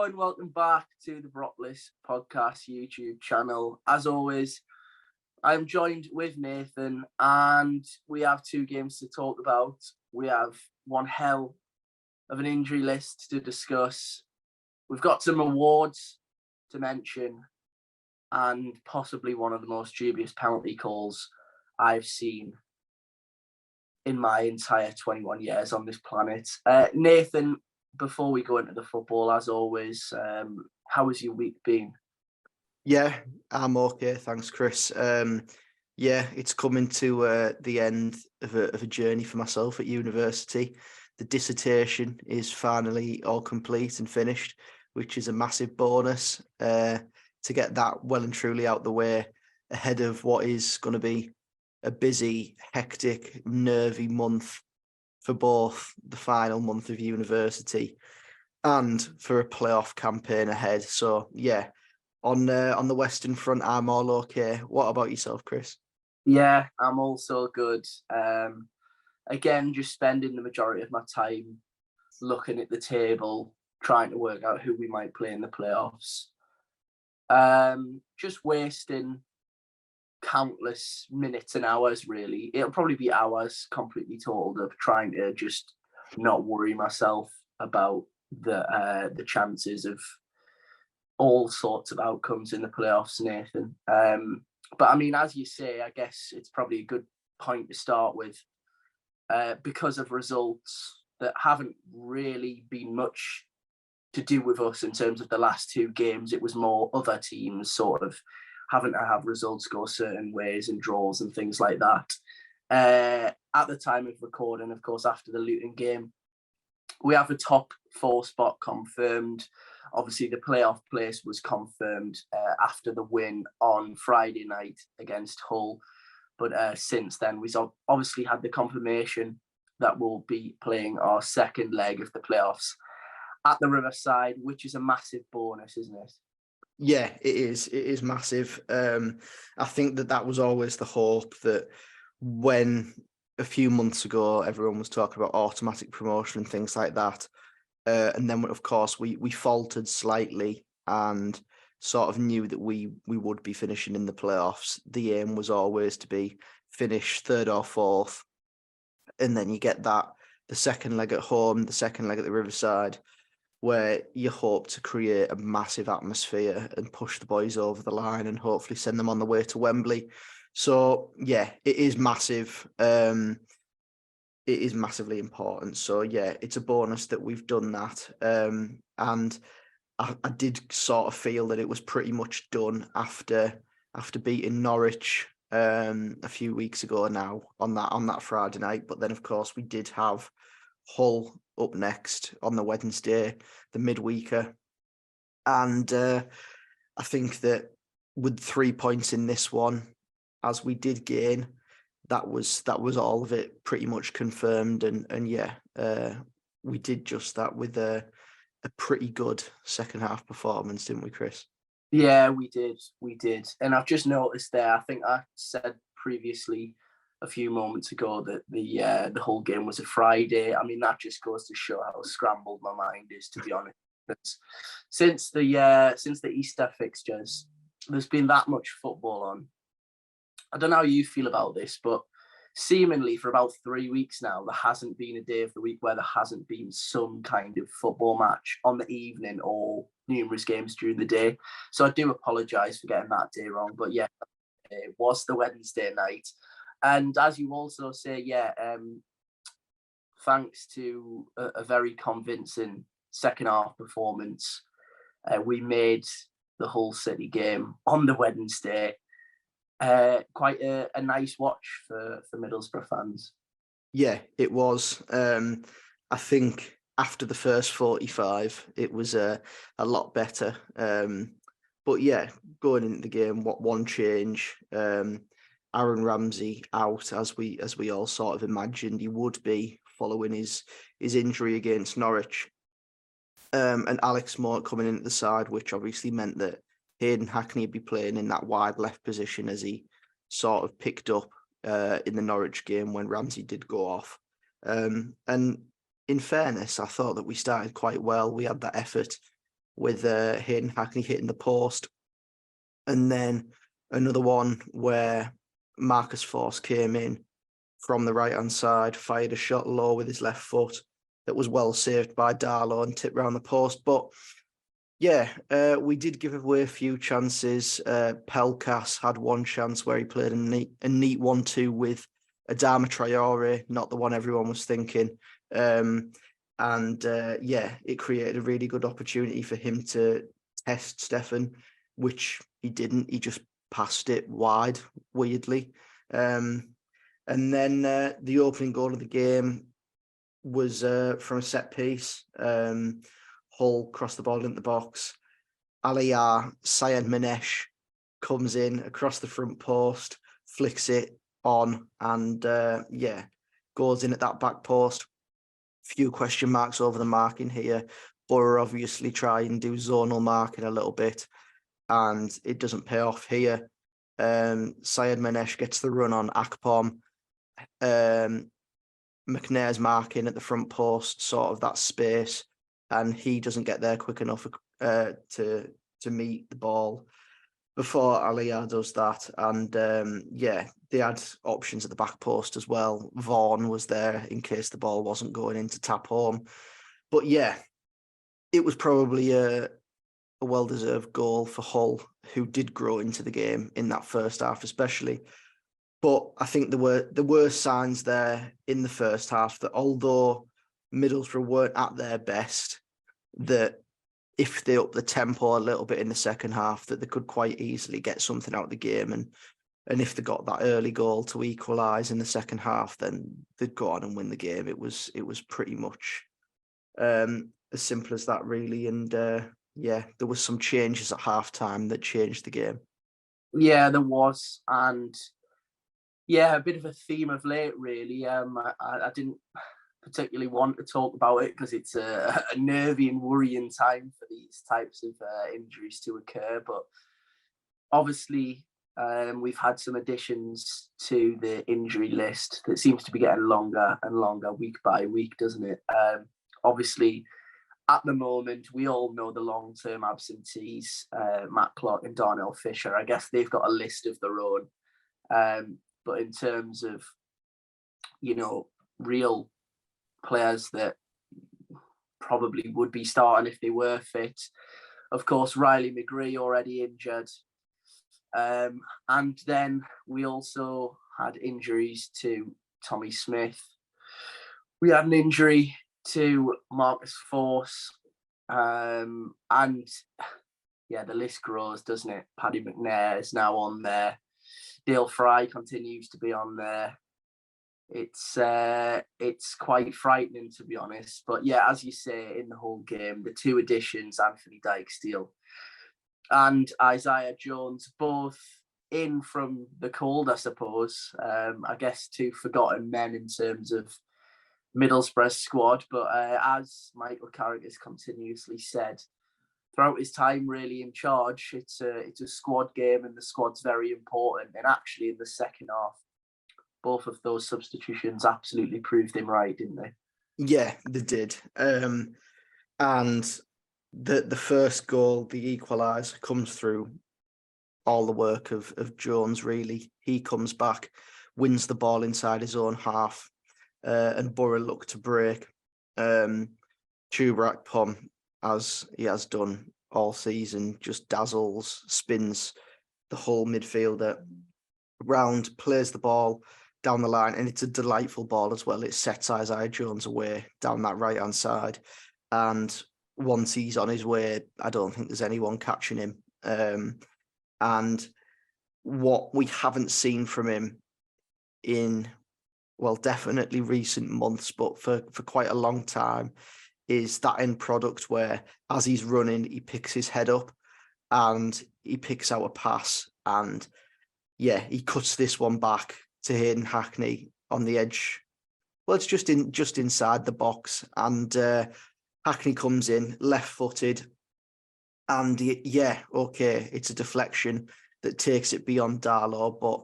and welcome back to the Boropolis Podcast YouTube channel. As always, I'm joined with Nathan, and we have two games to talk about. We have one hell of an injury list to discuss. We've got some awards to mention, and possibly one of the most dubious penalty calls I've seen in my entire 21 years on this planet. Nathan, before we go into the football, as always, how has your week been? Yeah, I'm okay. Thanks, Chris. It's coming to the end of a journey for myself at university. The dissertation is finally all complete and finished, which is a massive bonus to get that well and truly out the way ahead of what is going to be a busy, hectic, nervy month for both the final month of university and for a playoff campaign ahead. So yeah, on the Western Front, I'm all okay. What about yourself, Chris? Yeah, I'm also good. Again, just spending the majority of my time looking at the table, trying to work out who we might play in the playoffs. Just wasting countless minutes and hours, really. It'll probably be hours completely totaled up trying to just not worry myself about the chances of all sorts of outcomes in the playoffs, Nathan. But I mean, as you say, I guess it's probably a good point to start with, because of results that haven't really been much to do with us in terms of the last two games. It was more other teams sort of having to have results go certain ways and draws and things like that. At the time of recording, of course, after the Luton game, we have a top 4 spot confirmed. Obviously, the playoff place was confirmed after the win on Friday night against Hull. But since then, we've obviously had the confirmation that we'll be playing our second leg of the playoffs at the Riverside, which is a massive bonus, isn't it? Yeah, it is. It is massive. I think that was always the hope, that when a few months ago everyone was talking about automatic promotion and things like that, and then of course we faltered slightly and sort of knew that we would be finishing in the playoffs. The aim was always to be finish third or fourth, and then you get the second leg at home, the second leg at the Riverside, where you hope to create a massive atmosphere and push the boys over the line and hopefully send them on the way to Wembley. So yeah, it is massive. It is massively important. So yeah, it's a bonus that we've done that. And I did sort of feel that it was pretty much done after beating Norwich a few weeks ago now on that Friday night. But then of course we did have Hull up next on the Wednesday, the midweeker. And I think that with 3 points in this one, as we did gain, that was all of it pretty much confirmed. And yeah, we did just that with a pretty good second half performance, didn't we, Chris? Yeah, we did. And I've just noticed there, I think I said previously a few moments ago that the whole game was a Friday. I mean, that just goes to show how scrambled my mind is, to be honest. Because since the Easter fixtures, there's been that much football on. I don't know how you feel about this, but seemingly for about 3 weeks now, there hasn't been a day of the week where there hasn't been some kind of football match on the evening or numerous games during the day. So I do apologise for getting that day wrong. But yeah, it was the Wednesday night. And as you also say, thanks to a very convincing second half performance, we made the Hull City game on the Wednesday quite a nice watch for Middlesbrough fans. Yeah, it was. I think after the first 45, it was a lot better. But yeah, going into the game, what one change? Aaron Ramsey out, as we all sort of imagined he would be following his injury against Norwich. And Alex Moore coming into the side, which obviously meant that Hayden Hackney would be playing in that wide left position, as he sort of picked up in the Norwich game when Ramsey did go off. And in fairness, I thought that we started quite well. We had that effort with Hayden Hackney hitting the post. And then another one where Marcus Force came in from the right-hand side, fired a shot low with his left foot that was well saved by Darlow and tipped round the post. But yeah, we did give away a few chances. Pelkas had one chance where he played a neat 1-2 with Adama Traore, not the one everyone was thinking. Yeah, it created a really good opportunity for him to test Stefan, which he didn't. He just passed it wide, weirdly. And then the opening goal of the game was from a set piece. Hull crossed the ball into the box. Aliyah Syed Manesh comes in across the front post, flicks it on, and goes in at that back post. Few question marks over the marking here. Boro obviously try and do zonal marking a little bit, and it doesn't pay off here. Syed Manesh gets the run on Akpom. McNair's marking at the front post, sort of that space, and he doesn't get there quick enough to meet the ball before Aliyah does that. And they had options at the back post as well. Vaughan was there in case the ball wasn't going in to tap home. But yeah, it was probably a well-deserved goal for Hull, who did grow into the game in that first half especially. But I think there were signs there in the first half that although Middlesbrough weren't at their best, that if they up the tempo a little bit in the second half, that they could quite easily get something out of the game. And if they got that early goal to equalise in the second half, then they'd go on and win the game. It was pretty much as simple as that, really. And there was some changes at half-time that changed the game. Yeah, there was. And yeah, a bit of a theme of late, really. I didn't particularly want to talk about it because it's a nervy and worrying time for these types of injuries to occur. But obviously, we've had some additions to the injury list that seems to be getting longer and longer week by week, doesn't it? Obviously, at the moment, we all know the long-term absentees, Matt Clark and Darnell Fisher. I guess they've got a list of their own. But in terms of, real players that probably would be starting if they were fit, of course, Riley McGree already injured. And then we also had injuries to Tommy Smith. We had an injury to Marcus Force. And yeah, the list grows, doesn't it? Paddy McNair is now on there. Dale Fry continues to be on there. It's quite frightening, to be honest. But yeah, as you say, in the whole game, the two additions, Anthony Dijksteel and Isaiah Jones, both in from the cold, I suppose. I guess two forgotten men in terms of Middlesbrough's squad. But as Michael Carrick has continuously said throughout his time really in charge, it's a squad game and the squad's very important. And actually in the second half, both of those substitutions absolutely proved him right, didn't they? Yeah, they did. And the first goal, the equaliser, comes through all the work of Jones, really. He comes back, wins the ball inside his own half, and Boro look to break. Chuba Akpom, as he has done all season, just dazzles, spins the whole midfielder round, plays the ball down the line, and it's a delightful ball as well. It sets Isaiah Jones away down that right-hand side, and once he's on his way, I don't think there's anyone catching him. And what we haven't seen from him in, well, definitely recent months, but for quite a long time, is that end product where as he's running, he picks his head up and he picks out a pass. And yeah, he cuts this one back to Hayden Hackney on the edge. Well, it's just inside the box. And Hackney comes in left-footed. And yeah, okay, it's a deflection that takes it beyond Darlow. But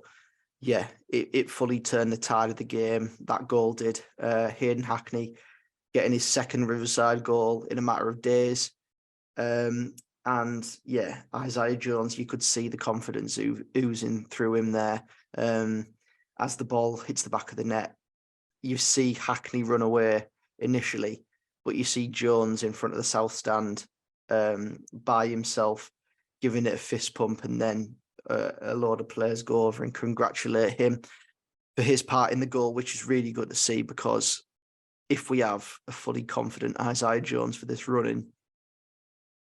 yeah, it fully turned the tide of the game. That goal did. Hayden Hackney getting his second Riverside goal in a matter of days. And yeah, Isaiah Jones, you could see the confidence oozing through him there. As the ball hits the back of the net, you see Hackney run away initially, but you see Jones in front of the south stand by himself, giving it a fist pump, and then a load of players go over and congratulate him for his part in the goal, which is really good to see, because if we have a fully confident Isaiah Jones for this running,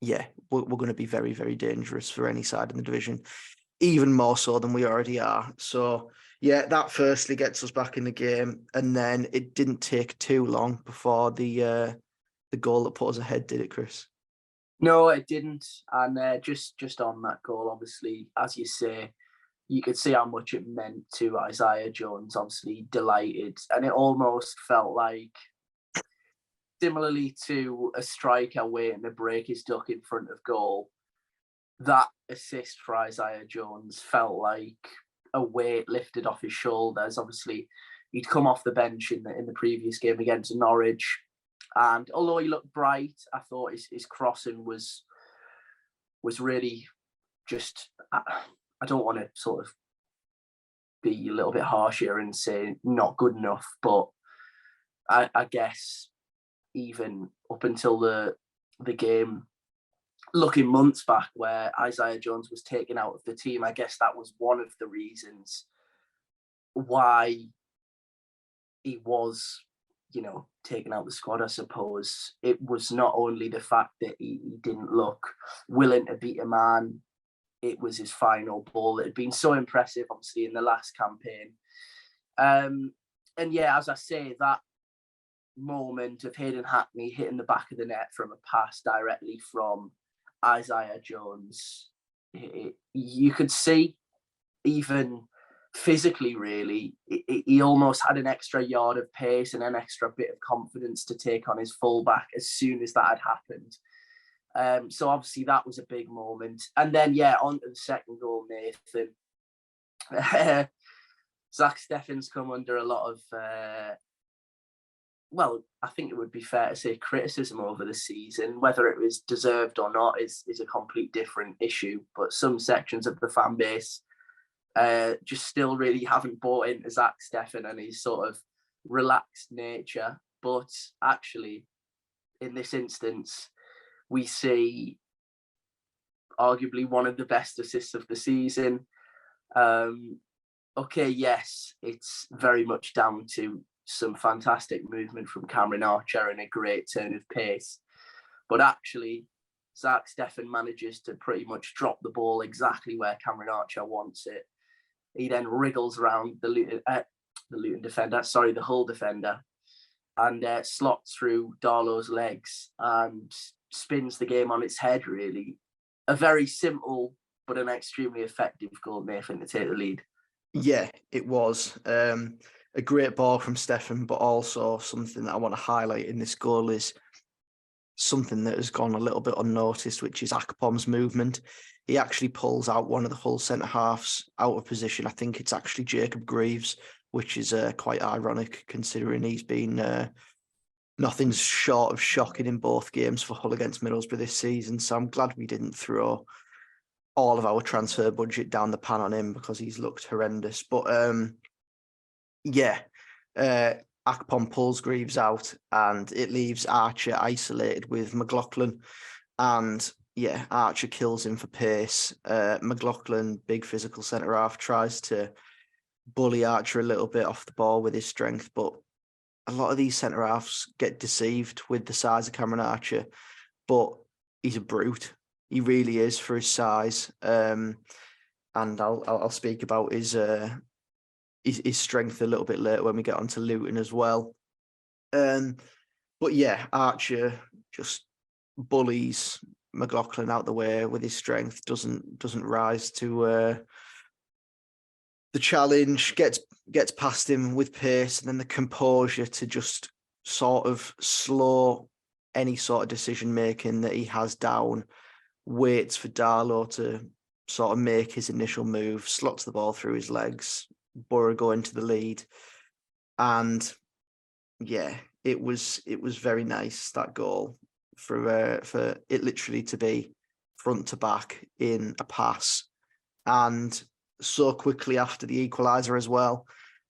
yeah, we're going to be very, very dangerous for any side in the division, even more so than we already are. So, yeah, that firstly gets us back in the game, and then it didn't take too long before the goal that put us ahead, did it, Chris? No, it didn't. And just on that goal, obviously, as you say, you could see how much it meant to Isaiah Jones, obviously delighted. And it almost felt like, similarly to a striker waiting to break his duck in front of goal, that assist for Isaiah Jones felt like a weight lifted off his shoulders. Obviously, he'd come off the bench in the previous game against Norwich, and although he looked bright, I thought his crossing was really just. I don't want to sort of be a little bit harsh here and say not good enough, but I guess even up until the game, looking months back where Isaiah Jones was taken out of the team, I guess that was one of the reasons why he was, taken out of the squad, I suppose. It was not only the fact that he didn't look willing to beat a man, it was his final ball that had been so impressive, obviously, in the last campaign. And yeah, as I say, that moment of Hayden Hackney hitting the back of the net from a pass directly from Isaiah Jones, you could see, even physically, really, he almost had an extra yard of pace and an extra bit of confidence to take on his fullback as soon as that had happened. So obviously that was a big moment. And then, yeah, on to the second goal, Nathan. Zach Steffen's come under a lot of, I think it would be fair to say, criticism over the season. Whether it was deserved or not is a complete different issue. But some sections of the fan base just still really haven't bought into Zach Steffen and his sort of relaxed nature. But actually, in this instance, we see arguably one of the best assists of the season. Okay, yes, it's very much down to some fantastic movement from Cameron Archer and a great turn of pace. But actually, Zach Steffen manages to pretty much drop the ball exactly where Cameron Archer wants it. He then wriggles around the Hull defender, and slots through Darlow's legs and spins the game on its head, really. A very simple but an extremely effective goal, Nathan, to take the lead. Yeah, it was. A great ball from Steffen, but also something that I want to highlight in this goal is something that has gone a little bit unnoticed, which is Akpom's movement. He actually pulls out one of the Hull centre-halves out of position. I think it's actually Jacob Greaves, which is quite ironic considering he's been nothing short of shocking in both games for Hull against Middlesbrough this season. So I'm glad we didn't throw all of our transfer budget down the pan on him, because he's looked horrendous. But Akpom pulls Greaves out and it leaves Archer isolated with McLaughlin. And yeah, Archer kills him for pace. McLaughlin, big physical centre-half, tries to bully Archer a little bit off the ball with his strength, but a lot of these centre-halves get deceived with the size of Cameron Archer, but he's a brute. He really is for his size. And I'll speak about his strength a little bit later when we get onto Luton as well. But yeah, Archer just bullies McLaughlin out the way with his strength, doesn't rise to the challenge, gets past him with pace, and then the composure to just sort of slow any sort of decision making that he has down, waits for Darlow to sort of make his initial move, slots the ball through his legs, Boro go into the lead. And yeah, it was very nice, that goal, for it literally to be front to back in a pass, and so quickly after the equaliser as well.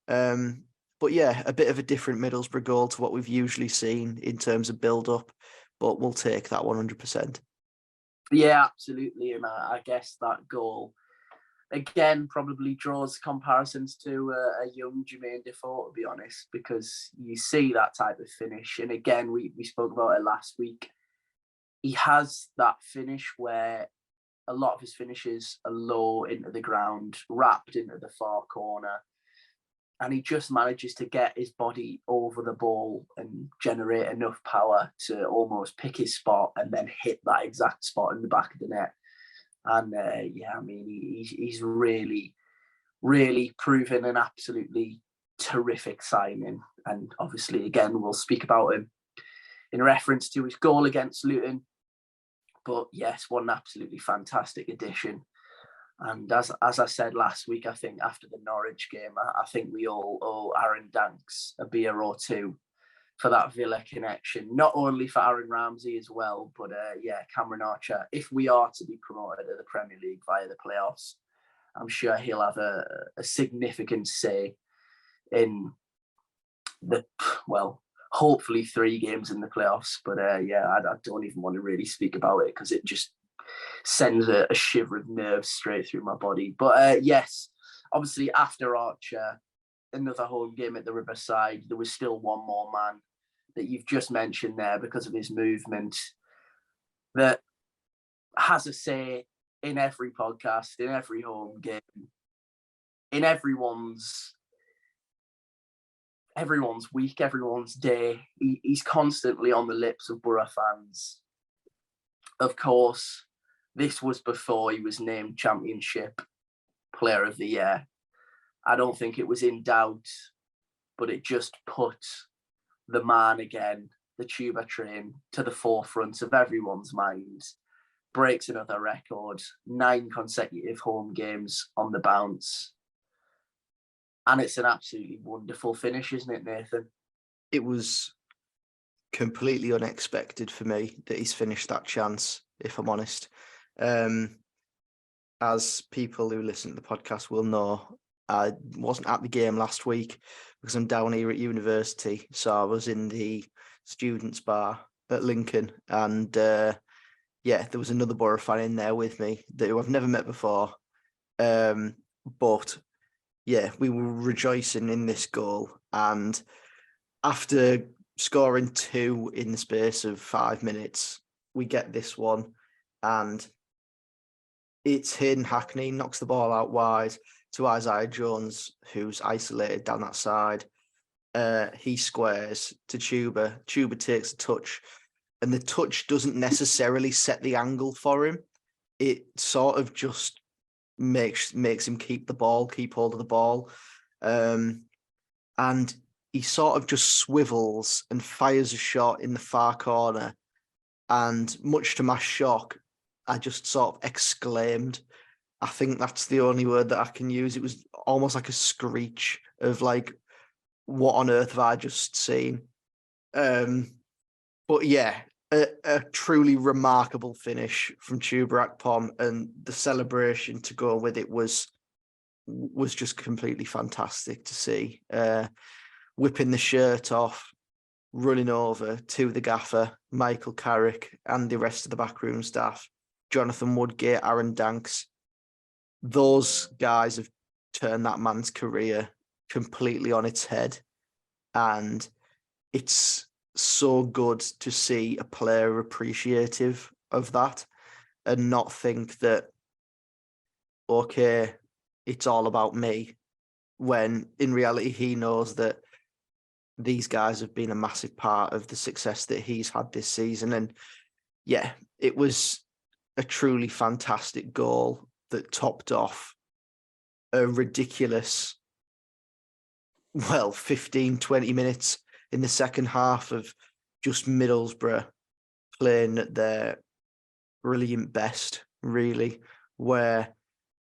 But yeah, a bit of a different Middlesbrough goal to what we've usually seen in terms of build-up, but we'll take that 100%. Yeah, absolutely. And I guess that goal, again, probably draws comparisons to a young Jermaine Defoe, to be honest, because you see that type of finish. And again, we spoke about it last week. He has that finish where a lot of his finishes are low into the ground, wrapped into the far corner. And he just manages to get his body over the ball and generate enough power to almost pick his spot and then hit that exact spot in the back of the net. And yeah, I mean, he's really, really proven an absolutely terrific signing. And obviously, again, we'll speak about him in reference to his goal against Luton. But yes, what an absolutely fantastic addition. And as I said last week, I think after the Norwich game, I think we all owe Aaron Danks a beer or two for that Villa connection. Not only for Aaron Ramsey as well, but yeah, Cameron Archer. If we are to be promoted to the Premier League via the playoffs, I'm sure he'll have a significant say in the, well, hopefully 3 games in the playoffs. But yeah, I don't even want to really speak about it because it just sends a shiver of nerves straight through my body. But yes, obviously after Archer, another home game at the Riverside, there was still one more man that you've just mentioned there because of his movement that has a say in every podcast, in every home game, in everyone's week, everyone's day. He's constantly on the lips of Boro fans. Of course, this was before he was named Championship Player of the Year. I don't think it was in doubt, but it just put the man again, the Tuba Train, to the forefront of everyone's minds. Breaks another record, 9 consecutive home games on the bounce. And it's an absolutely wonderful finish, isn't it, Nathan? It was completely unexpected for me that he's finished that chance, if I'm honest. As people who listen to the podcast will know, I wasn't at the game last week because I'm down here at university. So I was in the students' bar at Lincoln, and yeah, there was another Boro fan in there with me who I've never met before. But yeah, we were rejoicing in this goal, and after scoring 2 in the space of 5 minutes, we get this one, and it's Hayden Hackney, knocks the ball out wide to Isaiah Jones, who's isolated down that side. He squares to Tuba. Tuba takes a touch, and the touch doesn't necessarily set the angle for him. It sort of just makes him keep hold of the ball. And he sort of just swivels and fires a shot in the far corner. And much to my shock, I just sort of exclaimed. I think that's the only word that I can use. It was almost like a screech of like, what on earth have I just seen? But yeah, a truly remarkable finish from Tuba Akpom, and the celebration to go with it was just completely fantastic to see. Whipping the shirt off, running over to the gaffer, Michael Carrick, and the rest of the backroom staff, Jonathan Woodgate, Aaron Danks. Those guys have turned that man's career completely on its head. And it's so good to see a player appreciative of that and not think that, okay, it's all about me, when in reality he knows that these guys have been a massive part of the success that he's had this season. And yeah, it was a truly fantastic goal that topped off a ridiculous, 15, 20 minutes in the second half of just Middlesbrough playing at their brilliant best, really, where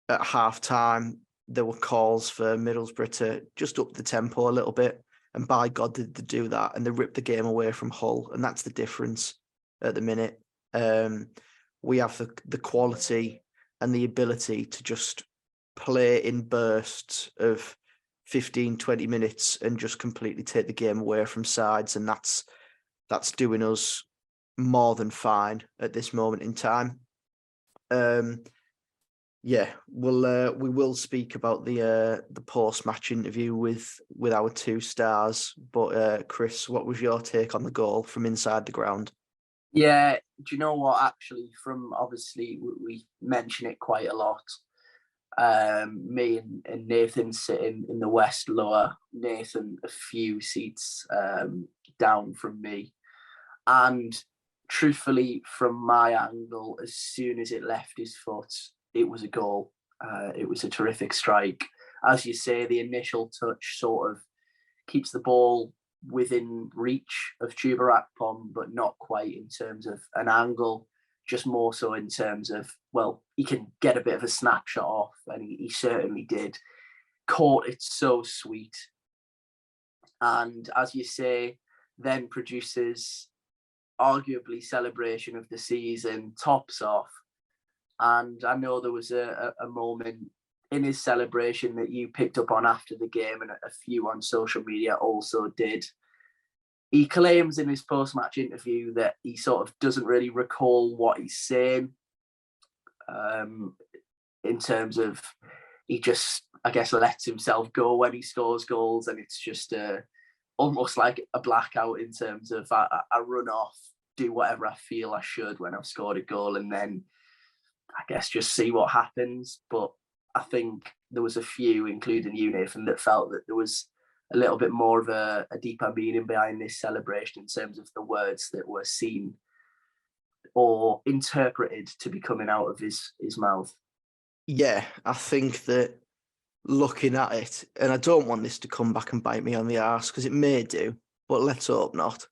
at half-time there were calls for Middlesbrough to just up the tempo a little bit, and by God did they do that, and they ripped the game away from Hull, and that's the difference. at the minute. We have the quality and the ability to just play in bursts of 15, 20 minutes and just completely take the game away from sides. And that's doing us more than fine at this moment in time. We will speak about the post-match interview with our two stars. But Chris, what was your take on the goal from inside the ground? Yeah, do you know what? Actually, from obviously we mention it quite a lot. Me and Nathan sitting in the west lower. Nathan a few seats down from me, and truthfully, from my angle, as soon as it left his foot, it was a goal. It was a terrific strike. As you say, the initial touch sort of keeps the ball within reach of Chuba Akpom, but not quite in terms of an angle, just more so in terms of, well, he can get a bit of a snapshot off, and he certainly did. Caught it so sweet. And as you say, then produces arguably celebration of the season, tops off. And I know there was a moment in his celebration that you picked up on after the game, and a few on social media also did. He claims in his post-match interview that he sort of doesn't really recall what he's saying, in terms of he just, I guess, lets himself go when he scores goals, and it's just almost like a blackout in terms of I run off, do whatever I feel I should when I've scored a goal, and then I guess just see what happens. But I think there was a few, including you, Nathan, that felt that there was a little bit more of a deeper meaning behind this celebration in terms of the words that were seen or interpreted to be coming out of his mouth. Yeah, I think that looking at it, and I don't want this to come back and bite me on the arse because it may do, but let's hope not.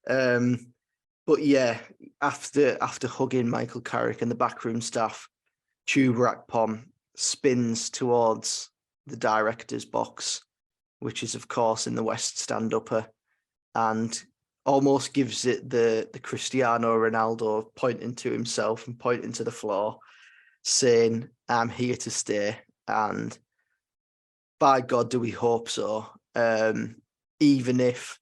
But yeah, after hugging Michael Carrick and the backroom staff, Chuba Akpom spins towards the director's box, which is, of course, in the West stand-upper, and almost gives it the Cristiano Ronaldo pointing to himself and pointing to the floor, saying, "I'm here to stay." And by God, do we hope so. Even if,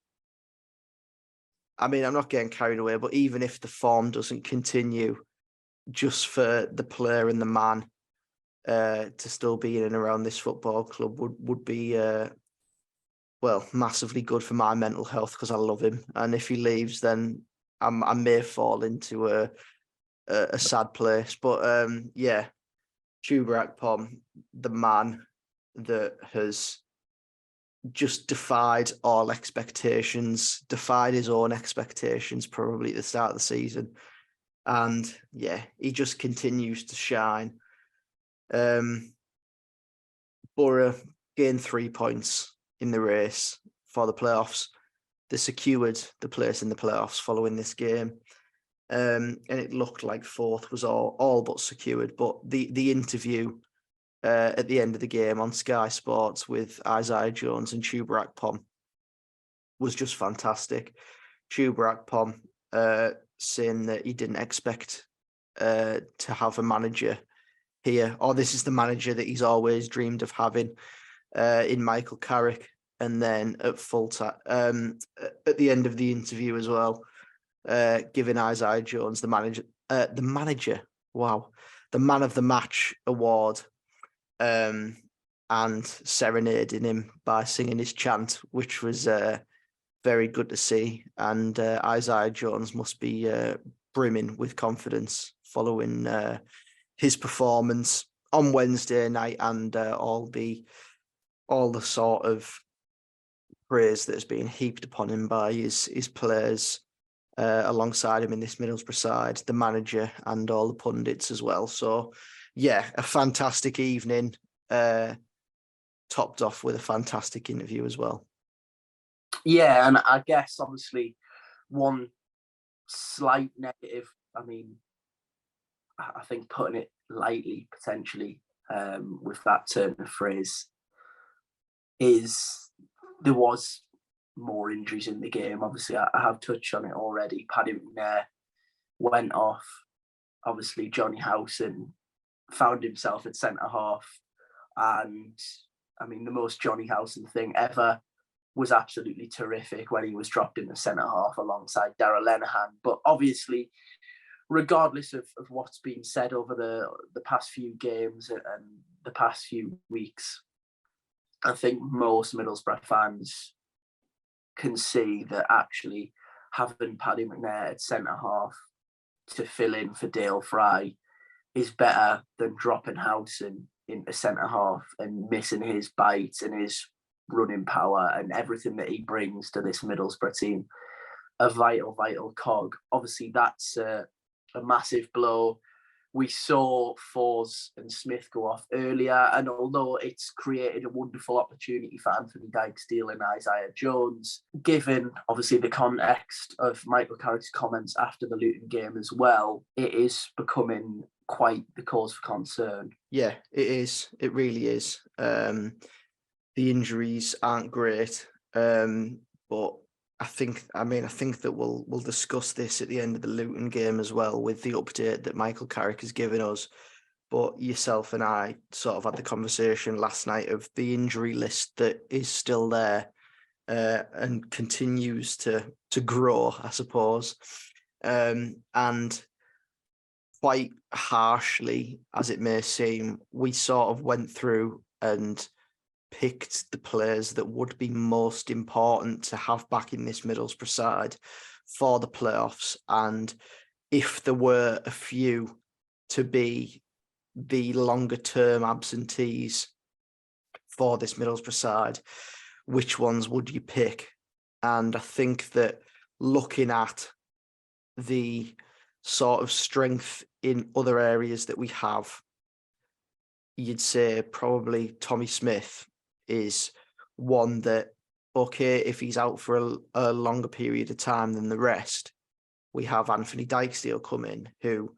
I mean, I'm not getting carried away, but even if the form doesn't continue, just for the player and the man to still be in and around this football club would be, massively good for my mental health, because I love him. And if he leaves, then I may fall into a sad place. But Chuba Akpom, the man that has just defied all expectations, defied his own expectations probably at the start of the season. And yeah, he just continues to shine. Boro gained 3 points in the race for the playoffs. They secured the place in the playoffs following this game. And it looked like fourth was all but secured. But the interview at the end of the game on Sky Sports with Isaiah Jones and Chuba Akpom was just fantastic. Chuba Akpom saying that he didn't expect to have a manager here, or this is the manager that he's always dreamed of having in Michael Carrick. And then at full time, at the end of the interview as well, giving Isaiah Jones the man of the match award, and serenading him by singing his chant, which was very good to see. And Isaiah Jones must be brimming with confidence following his performance on Wednesday night, and all the sort of praise that has been heaped upon him by his players alongside him in this Middlesbrough side, the manager and all the pundits as well. So yeah, a fantastic evening, topped off with a fantastic interview as well. Yeah, and I guess obviously one slight negative, I mean, I think putting it lightly potentially, with that turn of phrase, is there was more injuries in the game. Obviously, I have touched on it already. Paddington went off. Obviously, Johnny Howson found himself at centre-half. And, I mean, the most Johnny Howson thing ever was absolutely terrific when he was dropped in the centre-half alongside Darragh Lenihan. But obviously, regardless of what's been said over the past few games and the past few weeks, I think most Middlesbrough fans can see that actually having Paddy McNair at centre-half to fill in for Dale Fry is better than dropping Howson into centre-half and missing his bite and his running power and everything that he brings to this Middlesbrough team. A vital cog. Obviously, that's a massive blow. We saw Fours and Smith go off earlier, and although it's created a wonderful opportunity for Anthony Dijksteel and Isaiah Jones, given obviously the context of Michael Carrick's comments after the Luton game as well, it is becoming quite the cause for concern. Yeah, it is. It really is. The injuries aren't great, but I think that we'll discuss this at the end of the Luton game as well with the update that Michael Carrick has given us. But yourself and I sort of had the conversation last night of the injury list that is still there and continues to grow, I suppose. And quite harshly, as it may seem, we sort of went through and picked the players that would be most important to have back in this Middlesbrough side for the playoffs. And if there were a few to be the longer term absentees for this Middlesbrough side, which ones would you pick? And I think that looking at the sort of strength in other areas that we have, you'd say probably Tommy Smith is one that, okay, if he's out for a longer period of time than the rest, we have Anthony Dijksteel come in, who,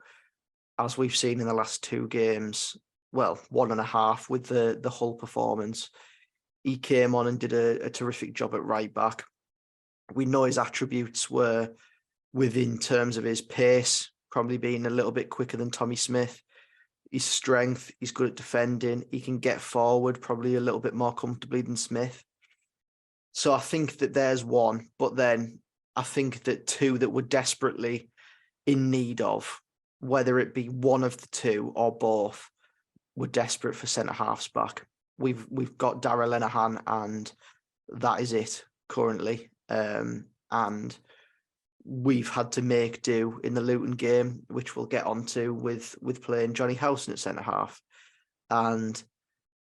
as we've seen in the last two games, well, 1.5 with the Hull performance, he came on and did a terrific job at right back. We know his attributes were within terms of his pace, probably being a little bit quicker than Tommy Smith. His strength, he's good at defending. He can get forward probably a little bit more comfortably than Smith. So I think that there's one, but then I think that two that we're desperately in need of, whether it be one of the two or both, we're desperate for centre-halves back. We've got Darragh Lenihan, and that is it currently. And we've had to make do in the Luton game, which we'll get onto with playing Johnny Howson at centre-half. And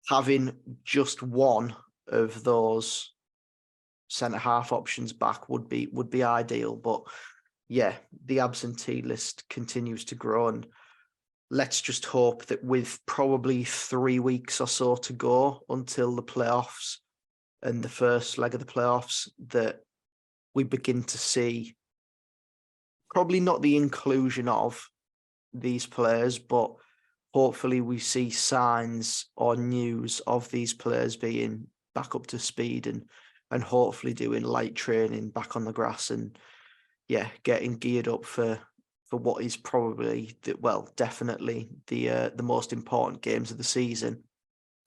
having just one of those centre-half options back would be ideal. But yeah, the absentee list continues to grow, and let's just hope that with probably 3 weeks or so to go until the playoffs and the first leg of the playoffs, that we begin to see probably not the inclusion of these players, but hopefully we see signs or news of these players being back up to speed and hopefully doing light training back on the grass and getting geared up for what is probably definitely the most important games of the season,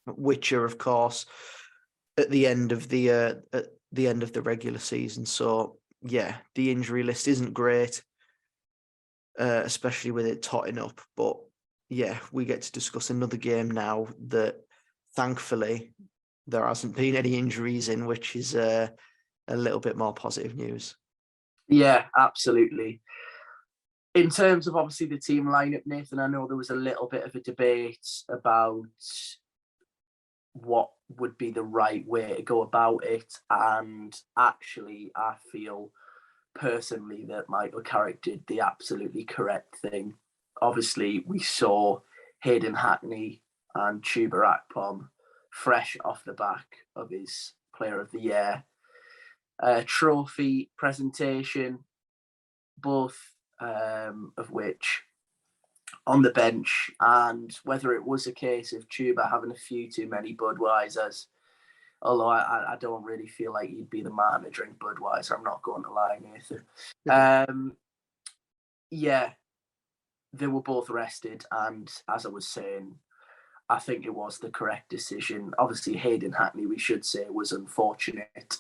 which are of course at the end of the regular season. So yeah, the injury list isn't great, especially with it totting up. But yeah, we get to discuss another game now that thankfully there hasn't been any injuries in, which is a little bit more positive news. Yeah, absolutely. In terms of obviously the team lineup, Nathan, I know there was a little bit of a debate about what would be the right way to go about it. And actually, I feel personally that Michael Carrick did the absolutely correct thing. Obviously, we saw Hayden Hackney and Chuba Akpom fresh off the back of his Player of the Year trophy presentation, both of which on the bench, and whether it was a case of Chuba having a few too many Budweisers, although I don't really feel like he'd be the man to drink Budweiser, I'm not going to lie, Nathan. Yeah, they were both rested, and as I was saying, I think it was the correct decision. Obviously, Hayden Hackney, we should say, was unfortunate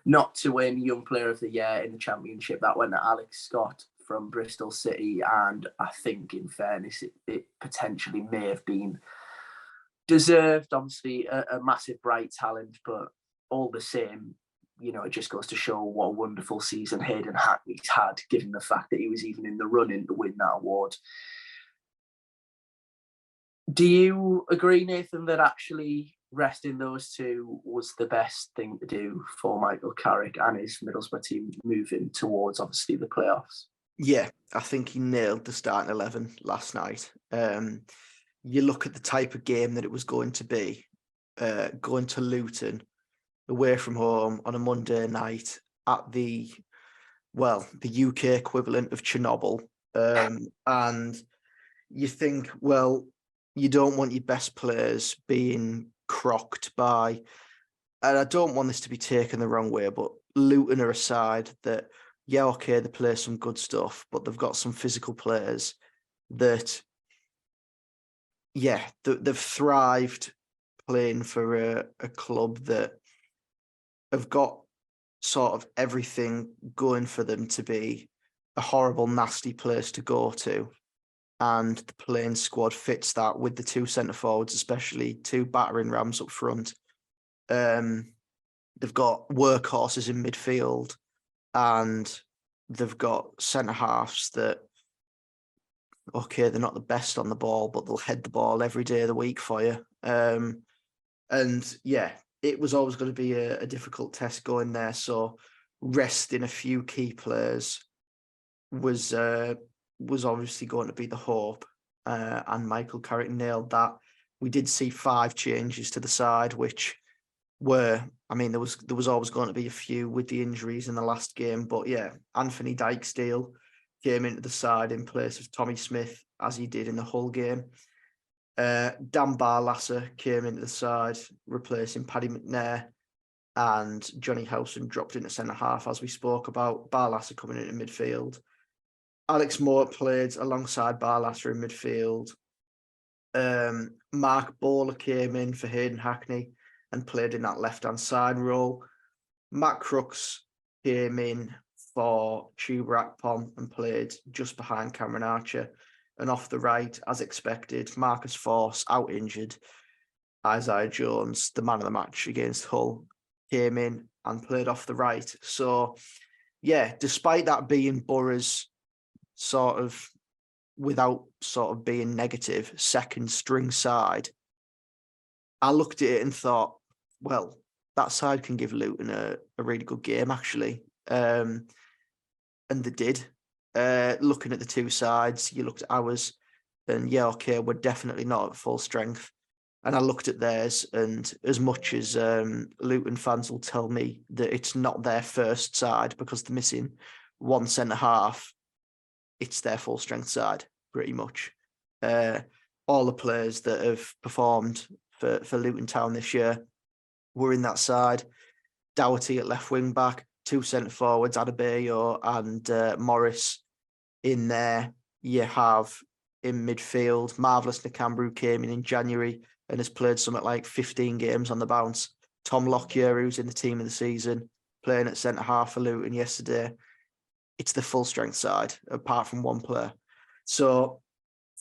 not to win Young Player of the Year in the Championship. That went to Alex Scott from Bristol City, and I think, in fairness, it potentially may have been deserved. Obviously, a massive bright talent, but all the same, it just goes to show what a wonderful season Hayden Hackney's had, given the fact that he was even in the running to win that award. Do you agree, Nathan, that actually resting those two was the best thing to do for Michael Carrick and his Middlesbrough team moving towards, obviously, the playoffs? Yeah, I think he nailed the starting 11 last night. You look at the type of game that it was going to be, going to Luton, away from home on a Monday night at the UK equivalent of Chernobyl. And you think, well, you don't want your best players being crocked by, and I don't want this to be taken the wrong way, but Luton are a side that, yeah, okay, they play some good stuff, but they've got some physical players that, yeah, they've thrived playing for a club that have got sort of everything going for them to be a horrible, nasty place to go to. And the playing squad fits that with the two centre forwards, especially two battering rams up front. They've got workhorses in midfield, and they've got centre halves that, okay, they're not the best on the ball, but they'll head the ball every day of the week for you. And yeah, it was always going to be a difficult test going there. So resting a few key players was obviously going to be the hope, and Michael Carrick nailed that. We did see 5 changes to the side, which were, I mean, there was always going to be a few with the injuries in the last game, but yeah, Anthony Dijksteel came into the side in place of Tommy Smith, as he did in the Hull game. Dan Barlasser came into the side, replacing Paddy McNair, and Johnny Howson dropped into centre half, as we spoke about. Barlasser coming into midfield. Alex Moore played alongside Barlasser in midfield. Mark Bowler came in for Hayden Hackney and played in that left-hand side role. Matt Crooks came in for Chuba Akpom and played just behind Cameron Archer. And off the right, as expected, Marcus Force, out injured. Isaiah Jones, the man of the match against Hull, came in and played off the right. So, yeah, despite that being Boro's sort of, without sort of being negative, second string side, I looked at it and thought, well, that side can give Luton a really good game, actually. And they did. Looking at the two sides, you looked at ours and, yeah, okay, we're definitely not at full strength. And I looked at theirs, and as much as Luton fans will tell me that it's not their first side because they're missing one centre half, it's their full strength side, pretty much. All the players that have performed for Luton Town this year were in that side. Doherty at left wing back, 2 centre forwards, Adebayo and Morris in there. You have in midfield, Marvellous Nakambru came in January and has played something like 15 games on the bounce. Tom Lockyer, who's in the team of the season, playing at centre half for Luton yesterday. It's the full strength side, apart from one player. So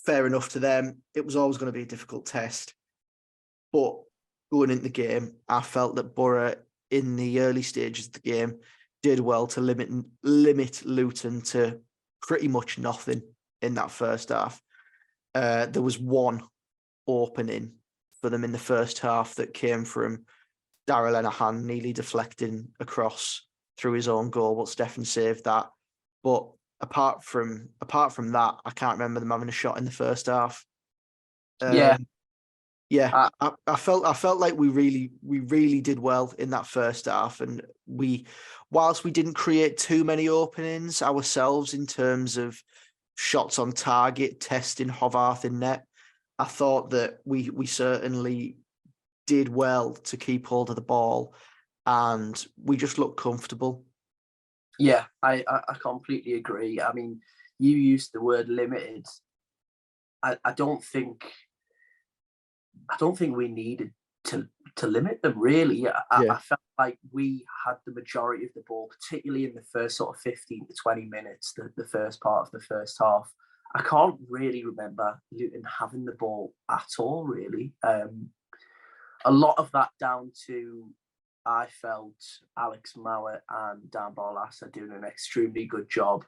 fair enough to them. It was always going to be a difficult test. But going into the game, I felt that Boro, in the early stages of the game, did well to limit Luton to pretty much nothing in that first half. There was one opening for them in the first half that came from Darrell Lenihan nearly deflecting across through his own goal, but Stefan saved that. But apart from that, I can't remember them having a shot in the first half. I felt like we really did well in that first half, and whilst we didn't create too many openings ourselves in terms of shots on target, testing Hovarth in net, I thought that we certainly did well to keep hold of the ball, and we just looked comfortable. Yeah, I completely agree. I mean, you used the word limited. I don't think we needed to limit them, really. I felt like we had the majority of the ball, particularly in the first sort of 15 to 20 minutes, the first part of the first half. I can't really remember Luton having the ball at all, really. A lot of that down to, I felt, Alex Mowat and Dan Barlas are doing an extremely good job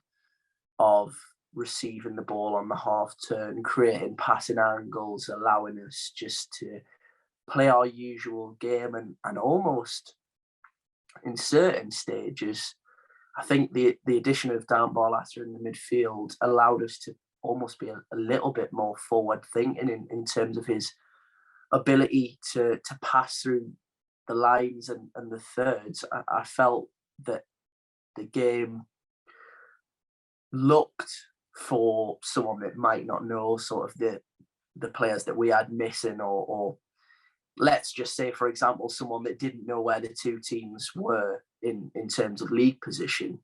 of receiving the ball on the half turn, creating passing angles, allowing us just to play our usual game, and almost in certain stages, I think the addition of Dan Barlas in the midfield allowed us to almost be a little bit more forward thinking in terms of his ability to pass through the lines and the thirds. I felt that the game looked, for someone that might not know sort of the players that we had missing, or let's just say, for example, someone that didn't know where the two teams were in terms of league position,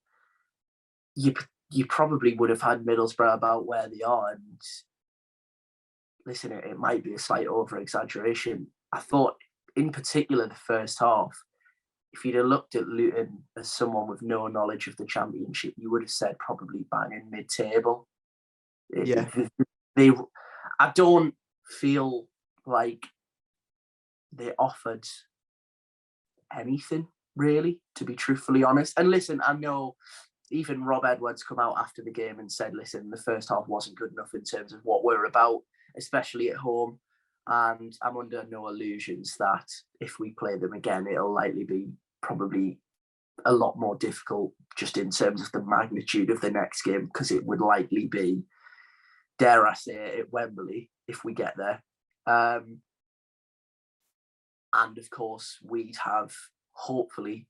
you probably would have had Middlesbrough about where they are. And listen, it might be a slight over-exaggeration. I thought, in particular, the first half, if you'd have looked at Luton as someone with no knowledge of the Championship, you would have said probably banging mid-table. Yeah. I don't feel like they offered anything, really, to be truthfully honest. And listen, I know even Rob Edwards come out after the game and said, listen, the first half wasn't good enough in terms of what we're about, especially at home. And I'm under no illusions that if we play them again, it'll likely be probably a lot more difficult, just in terms of the magnitude of the next game, because it would likely be, dare I say it, at Wembley if we get there. And of course, we'd have, hopefully,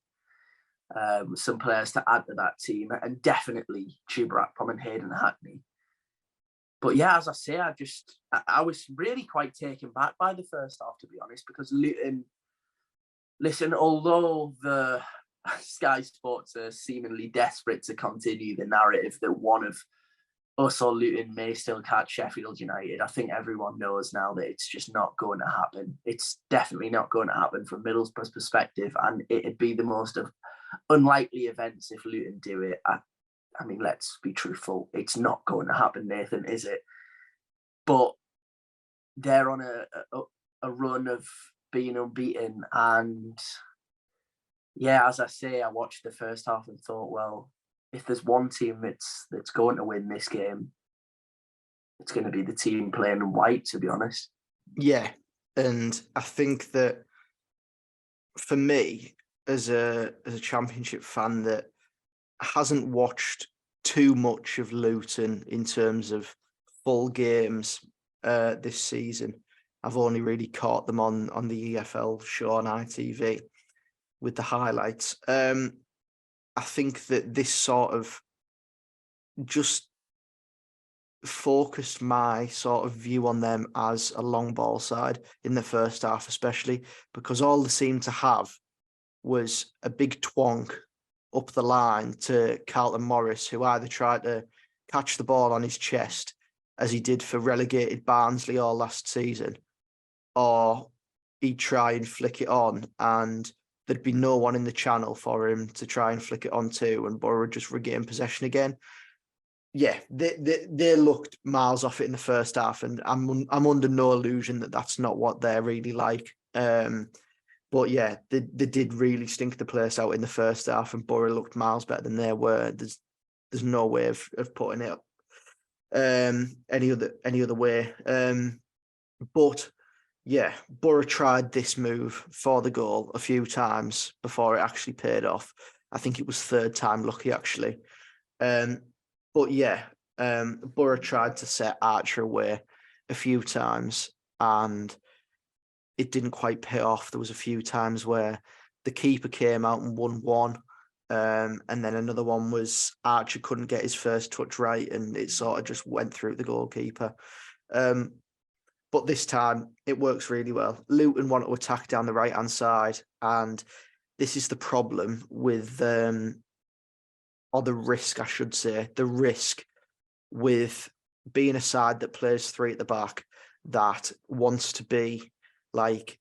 some players to add to that team, and definitely Chuba and Hayden Hackney. But yeah, as I say, I was really quite taken back by the first half, to be honest, because Luton, listen, although the Sky Sports are seemingly desperate to continue the narrative that one of us or Luton may still catch Sheffield United, I think everyone knows now that it's just not going to happen. It's definitely not going to happen from Middlesbrough's perspective, and it'd be the most of unlikely events if Luton do it. I mean, let's be truthful. It's not going to happen, Nathan, is it? But they're on a run of being unbeaten. And yeah, as I say, I watched the first half and thought, well, if there's one team that's going to win this game, it's going to be the team playing in white, to be honest. Yeah. And I think that for me, as a Championship fan that hasn't watched too much of Luton in terms of full games this season, I've only really caught them on the EFL show on ITV with the highlights. I think that this sort of just focused my sort of view on them as a long ball side in the first half, especially because all they seemed to have was a big twonk up the line to Carlton Morris, who either tried to catch the ball on his chest, as he did for relegated Barnsley all last season, or he'd try and flick it on, and there'd be no one in the channel for him to try and flick it on to, and Boro would just regain possession again. Yeah, they looked miles off it in the first half, and I'm under no illusion that that's not what they're really like. But yeah, they did really stink the place out in the first half, and Boro looked miles better than they were. There's no way of putting it any other way. But yeah, Boro tried this move for the goal a few times before it actually paid off. I think it was third time lucky, actually. But yeah, Boro tried to set Archer away a few times, and it didn't quite pay off. There was a few times where the keeper came out and won one, and then another one was Archer couldn't get his first touch right, and it sort of just went through the goalkeeper. But this time, it works really well. Luton want to attack down the right-hand side, and this is the problem with, or the risk, I should say, the risk with being a side that plays three at the back, that wants to be like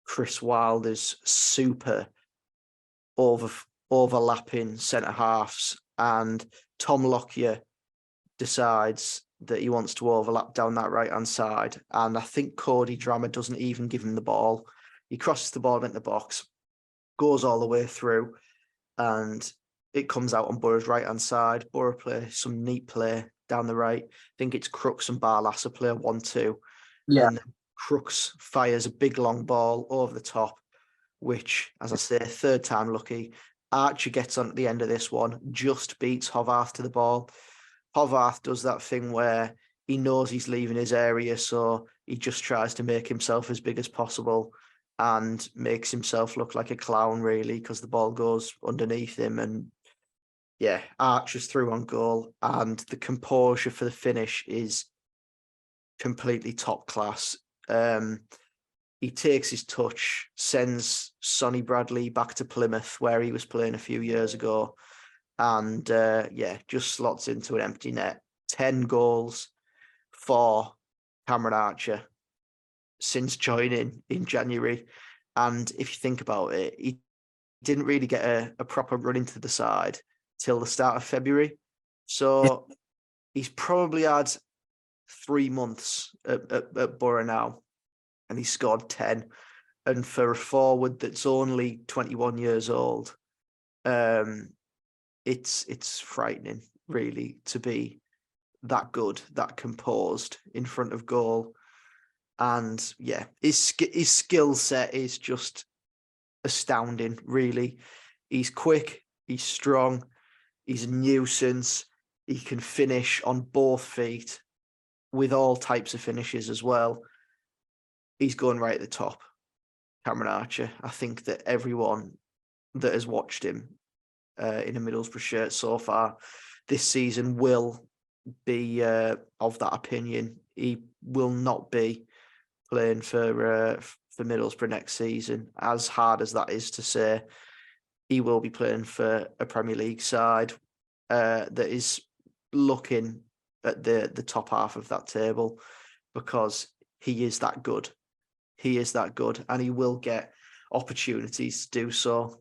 Chris Wilder's super overlapping centre halves, and Tom Lockyer decides that he wants to overlap down that right hand side, and I think Cody Drammer doesn't even give him the ball. He crosses the ball into the box, goes all the way through, and it comes out on Boro's right hand side. Boro play some neat play down the right. I think it's Crooks and Barlasser play 1-2. Yeah. And Crooks fires a big long ball over the top, which, as I say, third time lucky. Archer gets on at the end of this one, just beats Hovarth to the ball. Hovarth does that thing where he knows he's leaving his area, so he just tries to make himself as big as possible and makes himself look like a clown, really, because the ball goes underneath him. And yeah, Archer's through on goal, and the composure for the finish is completely top class. He takes his touch, sends Sonny Bradley back to Plymouth, where he was playing a few years ago, and just slots into an empty net. 10 goals for Cameron Archer since joining in January. And if you think about it, he didn't really get a proper run into the side till the start of February. So he's probably had 3 months at Boro now, and he scored 10. And for a forward that's only 21 years old, it's frightening, really, to be that good, that composed in front of goal. And yeah, his skill set is just astounding, really. He's quick, he's strong, he's a nuisance. He can finish on both feet with all types of finishes as well. He's going right at the top, Cameron Archer. I think that everyone that has watched him in a Middlesbrough shirt so far this season will be of that opinion. He will not be playing for Middlesbrough next season. As hard as that is to say, he will be playing for a Premier League side that is looking at the top half of that table, because he is that good. He is that good, and he will get opportunities to do so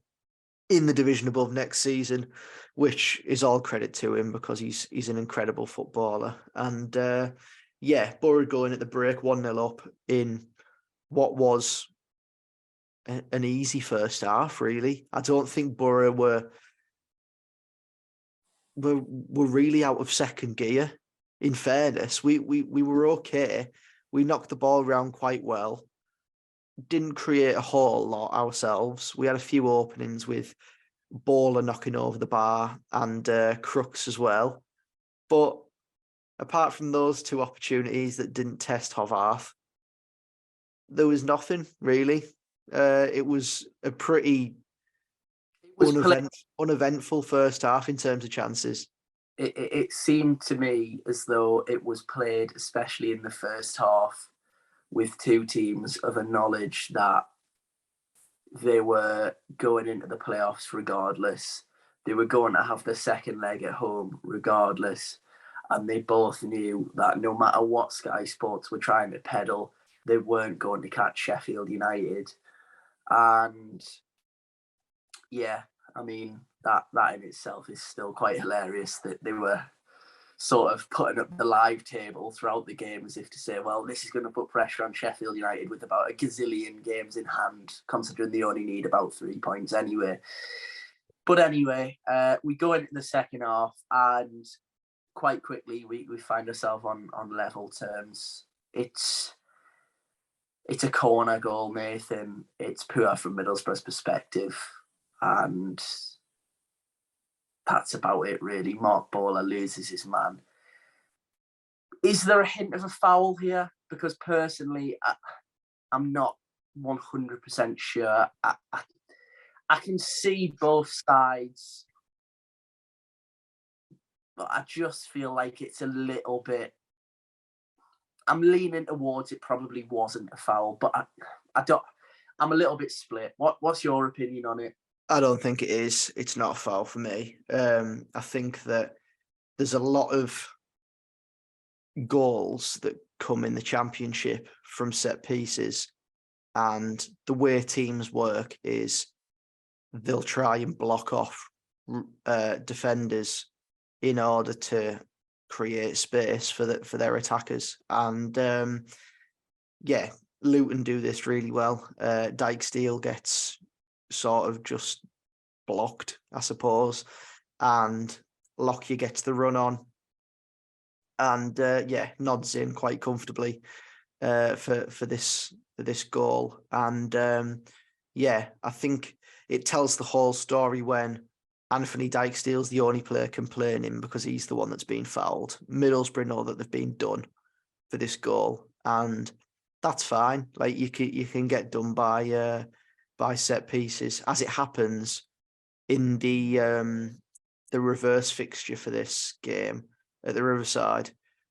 in the division above next season, which is all credit to him, because he's an incredible footballer. And Boro going at the break 1-0 up in what was an easy first half, really. I don't think Boro were really out of second gear. In fairness, we were okay. We knocked the ball around quite well. Didn't create a whole lot ourselves. We had a few openings with Bowler knocking over the bar and Crooks as well. But apart from those two opportunities that didn't test Hovarth, there was nothing, really. It was a pretty uneventful first half in terms of chances. It seemed to me as though it was played, especially in the first half, with two teams of a knowledge that they were going into the playoffs regardless. They were going to have the second leg at home regardless. And they both knew that no matter what Sky Sports were trying to peddle, they weren't going to catch Sheffield United. And yeah, I mean, that in itself is still quite hilarious, that they were sort of putting up the live table throughout the game as if to say, well, this is going to put pressure on Sheffield United with about a gazillion games in hand, considering they only need about 3 points anyway. But anyway, we go into the second half, and quite quickly we find ourselves on level terms. It's a corner goal, Nathan. It's poor from Middlesbrough's perspective, and that's about it, really. Mark Bowler loses his man. Is there a hint of a foul here? Because personally, I'm not 100% sure. I can see both sides, but I just feel like it's a little bit... I'm leaning towards it probably wasn't a foul, but I'm a little bit split. What's your opinion on it? I don't think it is. It's not a foul for me. I think that there's a lot of goals that come in the Championship from set pieces, and the way teams work is they'll try and block off defenders in order to create space for their attackers. And Luton do this really well. Dijksteel gets sort of just blocked, I suppose, and Lockyer gets the run on, and nods in quite comfortably for this goal. And I think it tells the whole story when Anthony Dijksteel's the only player complaining because he's the one that's been fouled. Middlesbrough know that they've been done for this goal, and that's fine. Like, you can get done by set pieces. As it happens, in the reverse fixture for this game at the Riverside,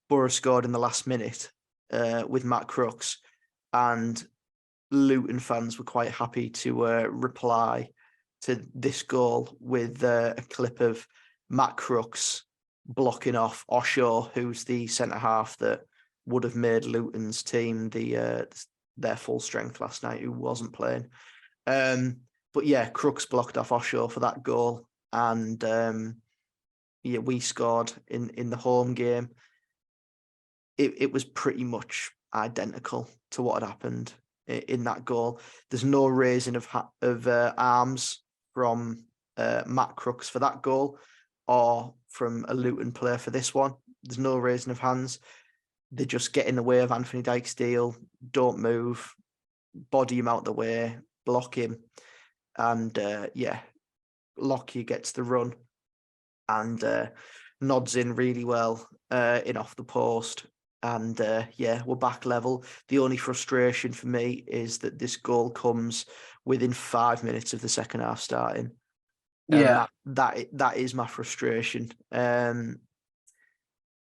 Boro scored in the last minute with Matt Crooks, and Luton fans were quite happy to reply to this goal with a clip of Matt Crooks blocking off Oshaw, who's the centre-half that would have made Luton's team their full strength last night, who wasn't playing. But yeah, Crooks blocked off Oshaw for that goal, and we scored in the home game. It was pretty much identical to what had happened in that goal. There's no raising of arms from Matt Crooks for that goal, or from a Luton player for this one. There's no raising of hands. They just get in the way of Anthony Dijksteel, don't move, body him out the way, block him, and Lockyer gets the run and nods in really well in off the post. And we're back level. The only frustration for me is that this goal comes within 5 minutes of the second half starting. Yeah, that is my frustration.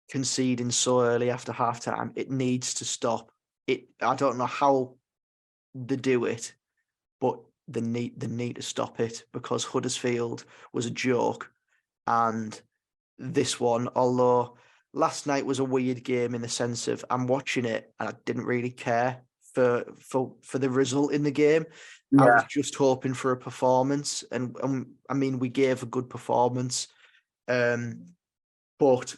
Conceding so early after half time, it needs to stop. I don't know how they do it, but they need to stop it, because Huddersfield was a joke, and this one, although last night was a weird game in the sense of I'm watching it and I didn't really care for the result in the game. I was just hoping for a performance, and I mean, we gave a good performance, but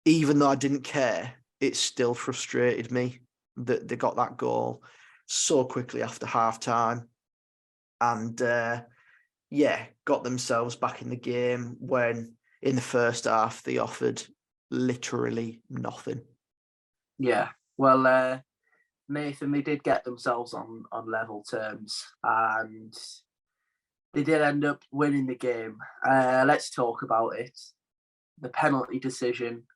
even though I didn't care, it still frustrated me that they got that goal so quickly after half time, and got themselves back in the game when in the first half they offered literally nothing. Yeah. Well, Nathan, they did get themselves on level terms, and they did end up winning the game. Let's talk about it. The penalty decision,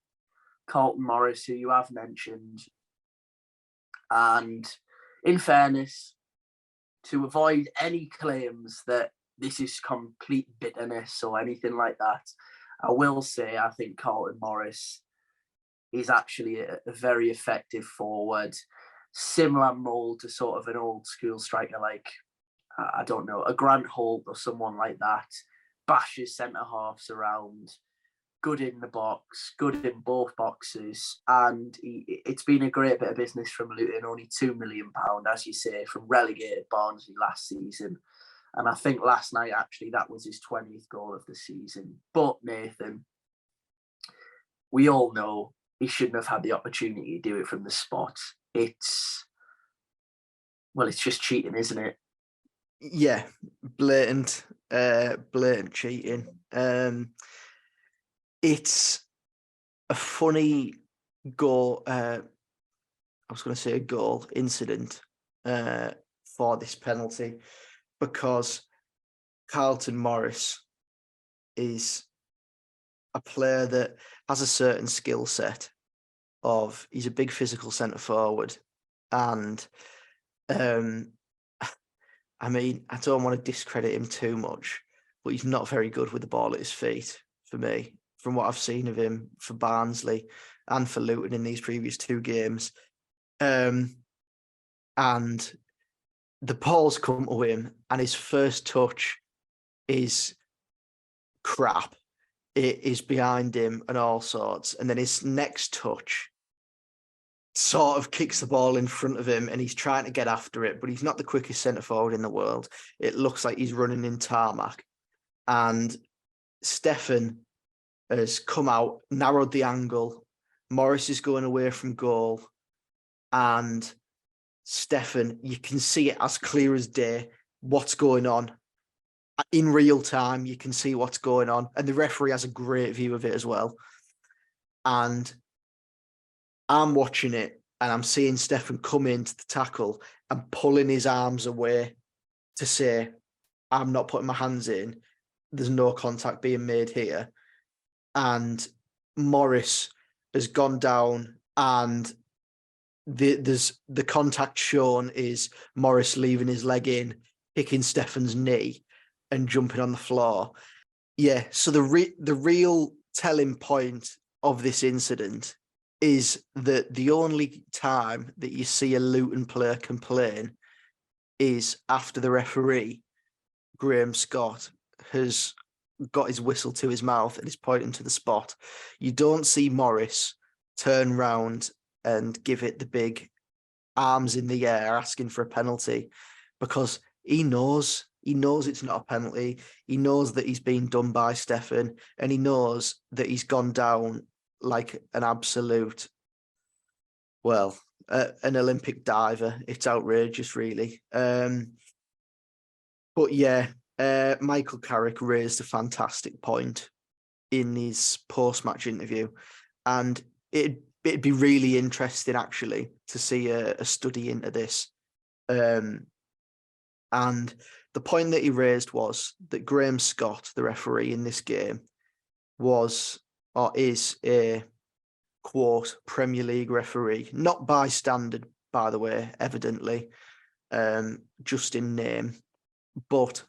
Carlton Morris, who you have mentioned, and in fairness, to avoid any claims that this is complete bitterness or anything like that, I will say I think Carlton Morris is actually a very effective forward, similar mould to sort of an old school striker like, I don't know, a Grant Holt or someone like that. Bashes centre-halves around, good in the box, good in both boxes, and it's been a great bit of business from Luton, only £2 million, as you say, from relegated Barnsley last season. And I think last night, actually, that was his 20th goal of the season. But, Nathan, we all know he shouldn't have had the opportunity to do it from the spot. It's just cheating, isn't it? Yeah, blatant cheating. It's a funny goal. I was going to say a goal incident for this penalty, because Carlton Morris is a player that has a certain skill set of, he's a big physical centre forward, and I mean, I don't want to discredit him too much, but he's not very good with the ball at his feet for me, from what I've seen of him for Barnsley and for Luton in these previous two games. And the ball's come to him, and his first touch is crap. is behind him and all sorts. And then his next touch sort of kicks the ball in front of him and he's trying to get after it, but he's not the quickest centre forward in the world. It looks like he's running in tarmac. And Stefan has come out, narrowed the angle. Morris is going away from goal. And Stefan, you can see it as clear as day, what's going on. In real time, you can see what's going on. And the referee has a great view of it as well. And I'm watching it and I'm seeing Stefan come into the tackle and pulling his arms away to say, I'm not putting my hands in. There's no contact being made here. And Morris has gone down and the contact shown is Morris leaving his leg in, kicking Stefan's knee and jumping on the floor. Yeah, so the real telling point of this incident is that the only time that you see a Luton player complain is after the referee, Graham Scott, has got his whistle to his mouth and is pointing to the spot. You don't see Morris turn round and give it the big arms in the air asking for a penalty, because he knows it's not a penalty. He knows that he's been done by Stefan, and he knows that he's gone down like an absolute, well, an Olympic diver. It's outrageous, really. But yeah, Michael Carrick raised a fantastic point in his post-match interview, and it'd be really interesting, actually, to see a study into this. And the point that he raised was that Graham Scott, the referee in this game, was or is a, quote, Premier League referee, not by standard, by the way, evidently, just in name. But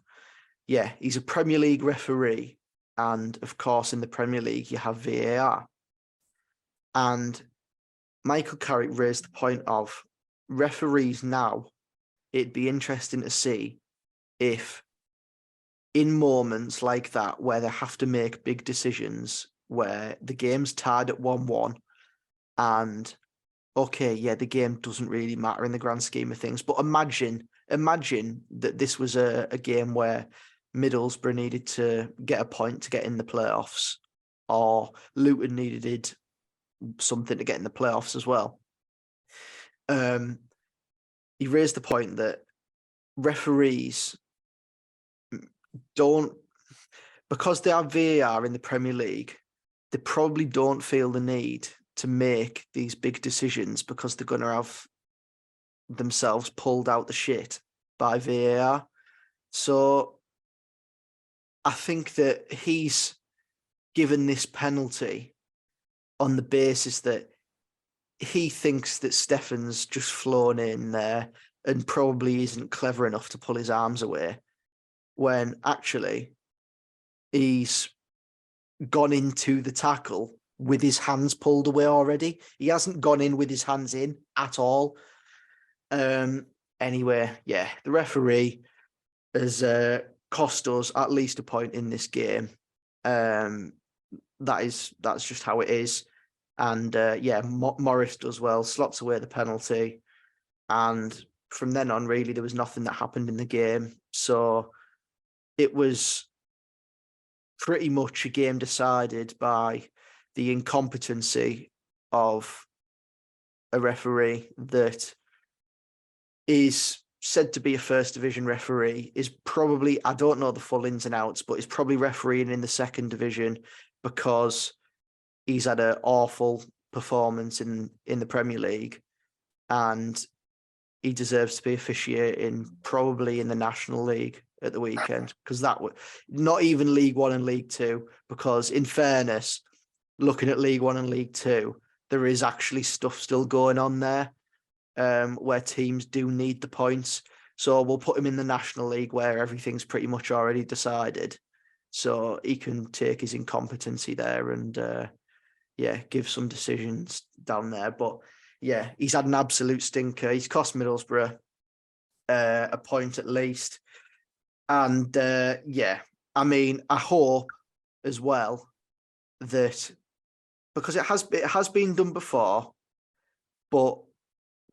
yeah, he's a Premier League referee. And of course, in the Premier League, you have VAR. And Michael Carrick raised the point of referees now. It'd be interesting to see if in moments like that, where they have to make big decisions, where the game's tied at 1-1, and okay, yeah, the game doesn't really matter in the grand scheme of things, but imagine that this was a game where Middlesbrough needed to get a point to get in the playoffs, or Luton needed something to get in the playoffs as well. He raised the point that referees don't, because they have VAR in the Premier League, they probably don't feel the need to make these big decisions because they're going to have themselves pulled out the shit by VAR. So I think that he's given this penalty on the basis that he thinks that Stefan's just flown in there and probably isn't clever enough to pull his arms away, when actually he's gone into the tackle with his hands pulled away already. He hasn't gone in with his hands in at all. Anyway, yeah, the referee has cost us at least a point in this game. That's just how it is. And yeah, Morris does well, slots away the penalty. And from then on, really, there was nothing that happened in the game. So it was pretty much a game decided by the incompetency of a referee that is said to be a first division referee, is probably, I don't know the full ins and outs, but is probably refereeing in the second division because he's had an awful performance in the Premier League, and he deserves to be officiating probably in the National League at the weekend, because that would not even League One and League Two, because in fairness, looking at League One and League Two, there is actually stuff still going on there where teams do need the points. So we'll put him in the National League where everything's pretty much already decided. So he can take his incompetency there and yeah, give some decisions down there. But yeah, he's had an absolute stinker. He's cost Middlesbrough a point at least. And yeah, I mean, I hope as well that, because it has been done before, but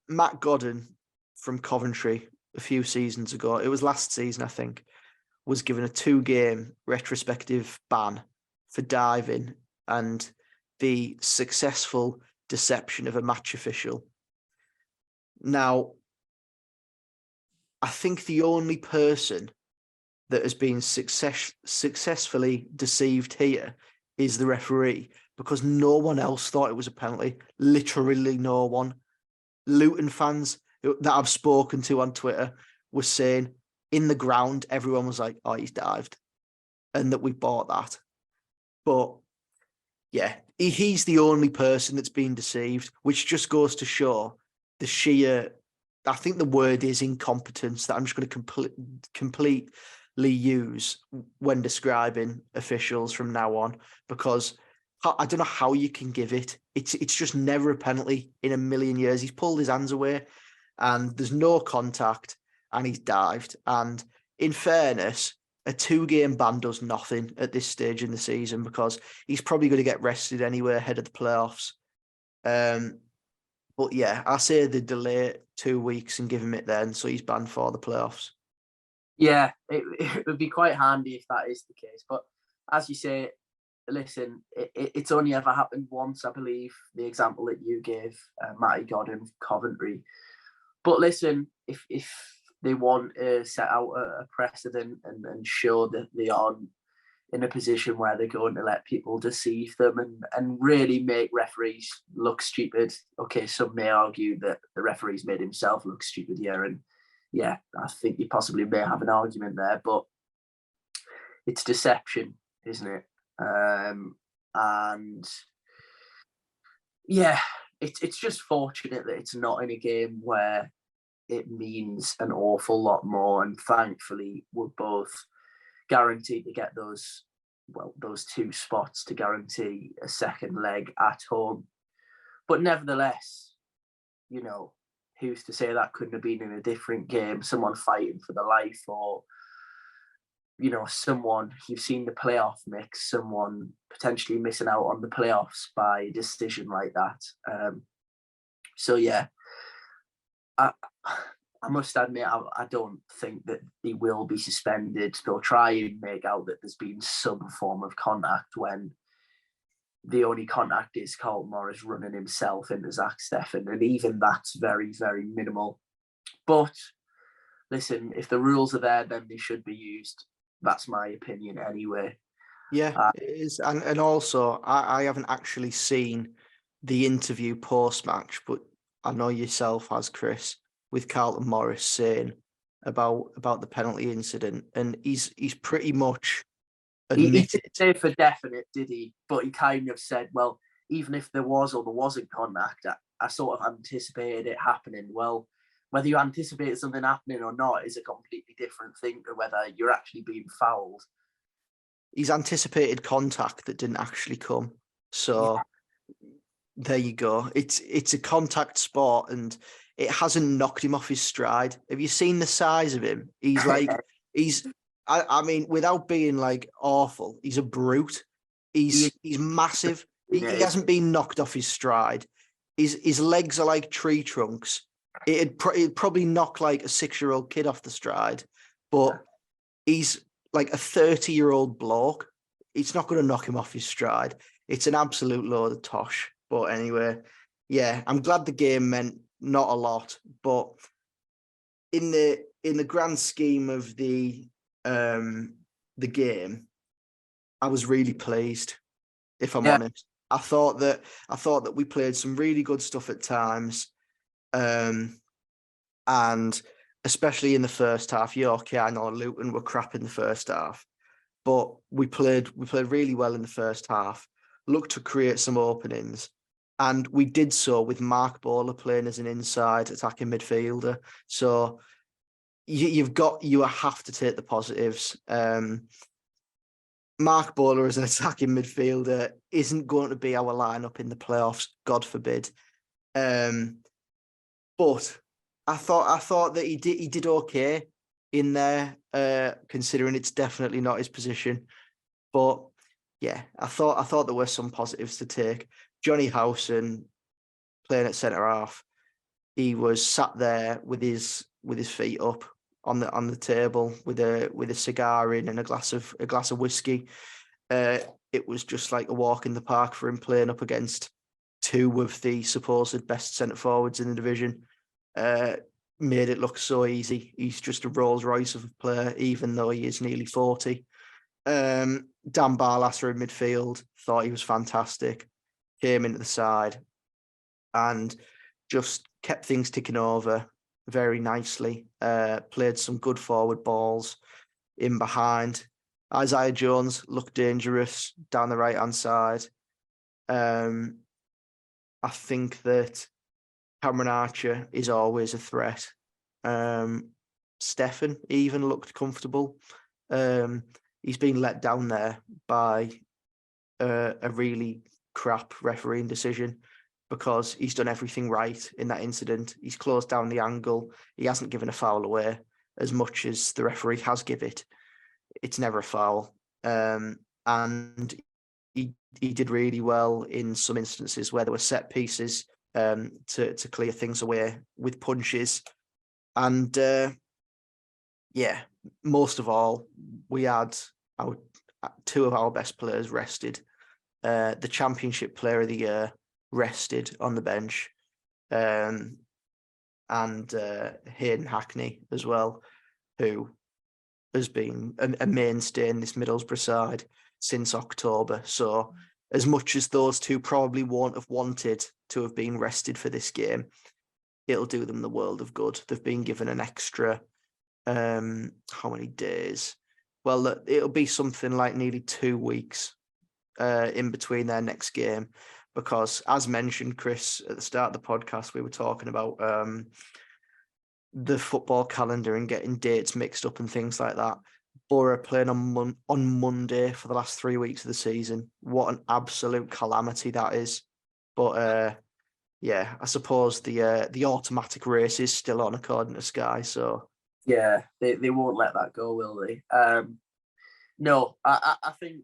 Matt Godden from Coventry a few seasons ago, it was last season I think, was given a 2-game retrospective ban for diving and the successful deception of a match official. Now, I think the only person that has been successfully deceived here is the referee, because no one else thought it was a penalty. Literally no one. Luton fans that I've spoken to on Twitter were saying in the ground, everyone was like, oh, he's dived, and that we bought that. But yeah, he's the only person that's been deceived, which just goes to show the sheer, I think the word is incompetence, that I'm just going to completely use when describing officials from now on, because I don't know how you can give it. It's just never a penalty in a million years. He's pulled his hands away and there's no contact and he's dived. And in fairness, a 2-game ban does nothing at this stage in the season, because he's probably going to get rested anyway ahead of the playoffs. But yeah, I say they delay it 2 weeks and give him it then, so he's banned for the playoffs. Yeah, it would be quite handy if that is the case. But as you say, listen, it's only ever happened once, I believe, the example that you gave, Matty Godden, Coventry. But listen, if they want to set out a precedent and show that they are in a position where they're going to let people deceive them and really make referees look stupid, okay, some may argue that the referee's made himself look stupid here, and yeah, I think you possibly may have an argument there, but it's deception, isn't it? And yeah, it's just fortunate that it's not in a game where it means an awful lot more. And thankfully, we're both guaranteed to get those 2 spots to guarantee a second leg at home. But nevertheless, who's to say that couldn't have been in a different game, someone fighting for their life, or someone, you've seen the playoff mix, someone potentially missing out on the playoffs by a decision like that. So yeah, I must admit, I don't think that he will be suspended. They'll try and make out that there's been some form of contact when the only contact is Carlton Morris running himself into Zach Steffen, and even that's very, very minimal. But listen, if the rules are there, then they should be used. That's my opinion anyway. Yeah, it is. And also, I haven't actually seen the interview post-match, but I know yourself has, Chris, with Carlton Morris saying about the penalty incident, and he's pretty much admitted. He didn't say for definite, did he? But he kind of said, well, even if there was or there wasn't contact, I sort of anticipated it happening. Well, whether you anticipate something happening or not is a completely different thing to whether you're actually being fouled. He's anticipated contact that didn't actually come. So There you go. It's a contact sport, and it hasn't knocked him off his stride. Have you seen the size of him? He's like, I mean, without being like awful, he's a brute. He's massive. He hasn't been knocked off his stride. His legs are like tree trunks. It'd probably knock like a 6-year-old kid off the stride, but he's like a 30-year-old bloke. It's not going to knock him off his stride. It's an absolute load of tosh. But anyway, yeah, I'm glad the game meant not a lot, but in the grand scheme of the game, I was really pleased, if I'm honest. I thought that we played some really good stuff at times, and especially in the first half. Yeah, okay, I know Luton were crap in the first half, but we played really well in the first half. Looked to create some openings, and we did so with Mark Bowler playing as an inside attacking midfielder. So you have to take the positives. Mark Bowler as an attacking midfielder isn't going to be our lineup in the playoffs, God forbid. But I thought that he did okay in there, considering it's definitely not his position. But I thought there were some positives to take. Johnny Howson playing at centre half, he was sat there with his feet up on the table with a cigar in and a glass of whiskey. It was just like a walk in the park for him, playing up against two of the supposed best centre forwards in the division. Made it look so easy. He's just a Rolls Royce of a player, even though he is nearly 40. Dan Barlasser in midfield, thought he was fantastic. Came into the side and just kept things ticking over very nicely. Played some good forward balls in behind. Isaiah Jones looked dangerous down the right-hand side. I think that Cameron Archer is always a threat. Stefan even looked comfortable. He's been let down there by a really crap refereeing decision, because he's done everything right in that incident. He's closed down the angle. He hasn't given a foul away as much as the referee has given it. It's never a foul. And he did really well in some instances where there were set pieces to clear things away with punches. And most of all, we had two of our best players rested. The Championship Player of the Year rested on the bench, and Hayden Hackney as well, who has been a mainstay in this Middlesbrough side since October. So as much as those two probably won't have wanted to have been rested for this game, it'll do them the world of good. They've been given an extra, how many days? Well, it'll be something like nearly 2 weeks in between their next game, because as mentioned, Chris, at the start of the podcast, we were talking about the football calendar and getting dates mixed up and things like that. Boro playing on Monday for the last 3 weeks of the season. What an absolute calamity that is. But I suppose the automatic race is still on according to Sky. So yeah, they won't let that go, will they? No, I think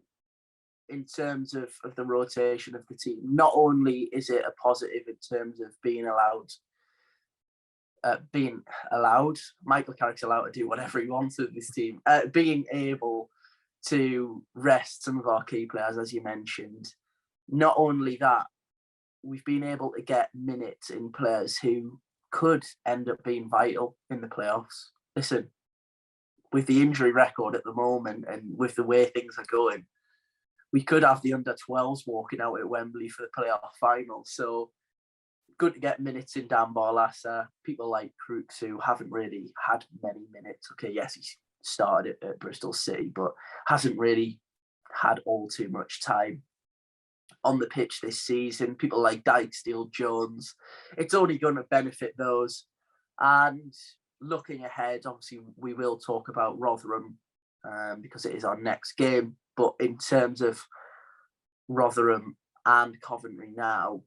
in terms of the rotation of the team, not only is it a positive in terms of being allowed, Michael Carrick's allowed to do whatever he wants with this team, being able to rest some of our key players, as you mentioned. Not only that, we've been able to get minutes in players who could end up being vital in the playoffs. Listen, with the injury record at the moment and with the way things are going, we could have the under-12s walking out at Wembley for the playoff final. So good to get minutes in Dan Barlasser. People like Crooks, who haven't really had many minutes. Okay, yes, he started at Bristol City, but hasn't really had all too much time on the pitch this season. People like Dykesdale, Jones. It's only going to benefit those. And looking ahead, obviously, we will talk about Rotherham because it is our next game. But in terms of Rotherham and Coventry now,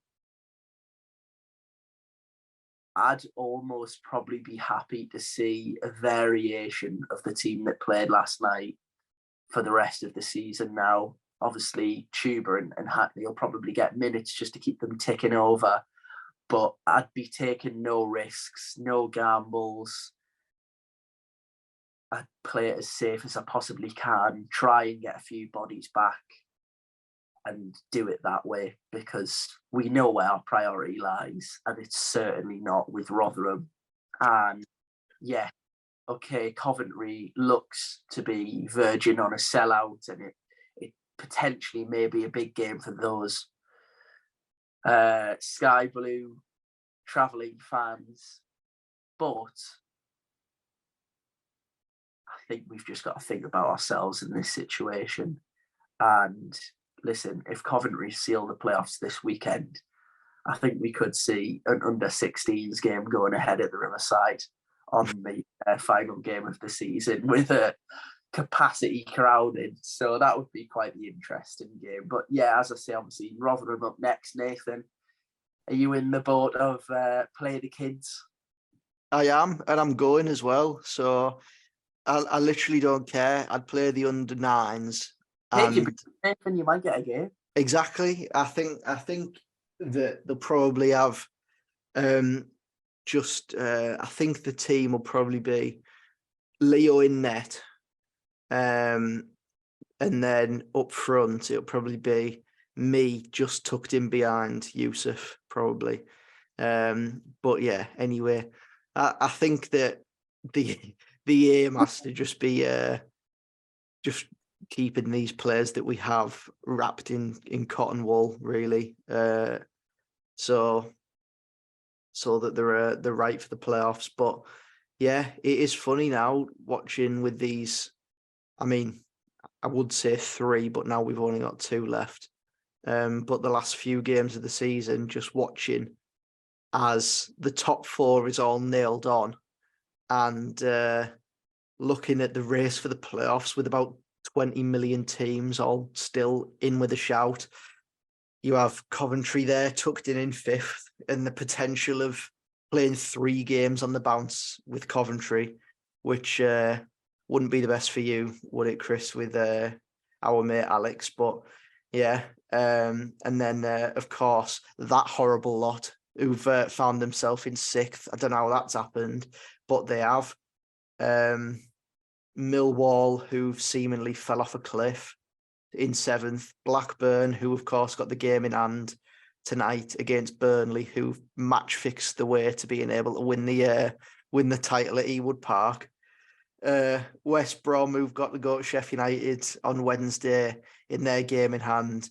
I'd almost probably be happy to see a variation of the team that played last night for the rest of the season now. Obviously, Tuber and Hackney will probably get minutes just to keep them ticking over. But I'd be taking no risks, no gambles. I'd play it as safe as I possibly can, try and get a few bodies back and do it that way, because we know where our priority lies, and it's certainly not with Rotherham. And yeah, okay, Coventry looks to be verging on a sellout, and it potentially may be a big game for those Sky Blue travelling fans. But I think we've just got to think about ourselves in this situation. And listen, if Coventry seal the playoffs this weekend, I think we could see an under-16s game going ahead at the Riverside on the final game of the season with a capacity crowded. So that would be quite the interesting game. But yeah, as I say, obviously, Rotherham up next. Nathan, are you in the boat of play the kids? I am, and I'm going as well. So I literally don't care. I'd play the under-9s Take your pick and you might get a game. Exactly. I think that they'll probably have I think the team will probably be Leo in net. And then up front it'll probably be me just tucked in behind Yusuf, probably. But yeah, anyway, I think that the aim has to just be just keeping these players that we have wrapped in cotton wool, really. So that they're right for the playoffs. But yeah, it is funny now watching with these. I mean, I would say 3, but now we've only got 2 left. But the last few games of the season, just watching as the top 4 is all nailed on, and looking at the race for the playoffs with about 20 million teams all still in with a shout. You have Coventry there tucked in 5th, and the potential of playing 3 games on the bounce with Coventry, which wouldn't be the best for you, would it, Chris, with our mate Alex? But yeah, and then of course that horrible lot who've found themselves in 6th. I don't know how that's happened, but they have. Millwall, who've seemingly fell off a cliff, in 7th. Blackburn, who of course got the game in hand tonight against Burnley, who match fixed the way to being able to win the title at Ewood Park. West Brom, who've got to go to Sheffield United on Wednesday in their game in hand,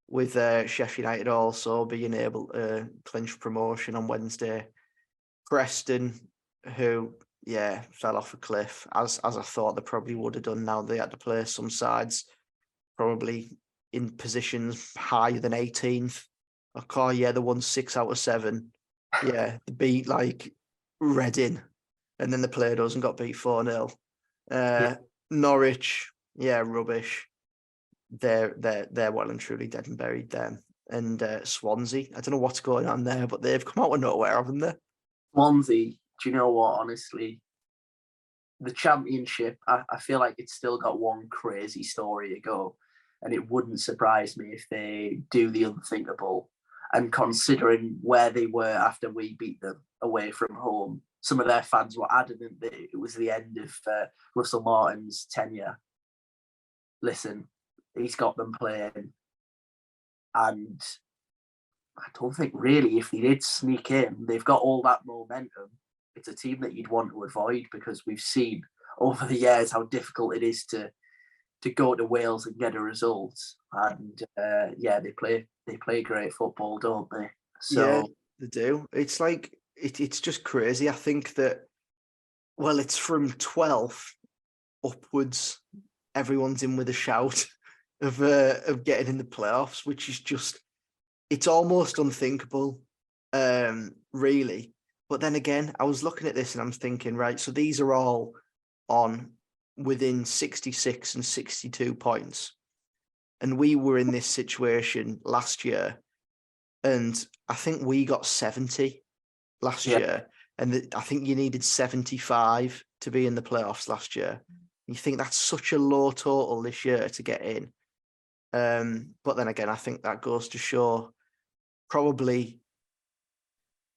with Sheffield United also being able to clinch promotion on Wednesday. Preston, who fell off a cliff, as I thought they probably would have done. Now they had to play some sides probably in positions higher than 18th. They won 6 out of 7. Yeah, they beat like Reading, and then they played us and got beat 4-0. Norwich, rubbish. They're well and truly dead and buried them. And Swansea, I don't know what's going on there, but they've come out of nowhere, haven't they? Swansea, do you know what, honestly? The Championship, I feel like it's still got one crazy story to go, and it wouldn't surprise me if they do the unthinkable. And considering where they were after we beat them away from home, some of their fans were adamant that it was the end of Russell Martin's tenure. Listen, he's got them playing, and I don't think really if they did sneak in, they've got all that momentum. It's a team that you'd want to avoid, because we've seen over the years how difficult it is to go to Wales and get a result. And they play great football, don't they? So yeah, they do. It's like it's just crazy. I think that, well, it's from 12th upwards, everyone's in with a shout of getting in the playoffs, which is just, it's almost unthinkable, really. But then again, I was looking at this and I'm thinking, right, so these are all on within 66 and 62 points. And we were in this situation last year, and I think we got 70 last year. And I think you needed 75 to be in the playoffs last year. You think that's such a low total this year to get in. But then again, I think that goes to show probably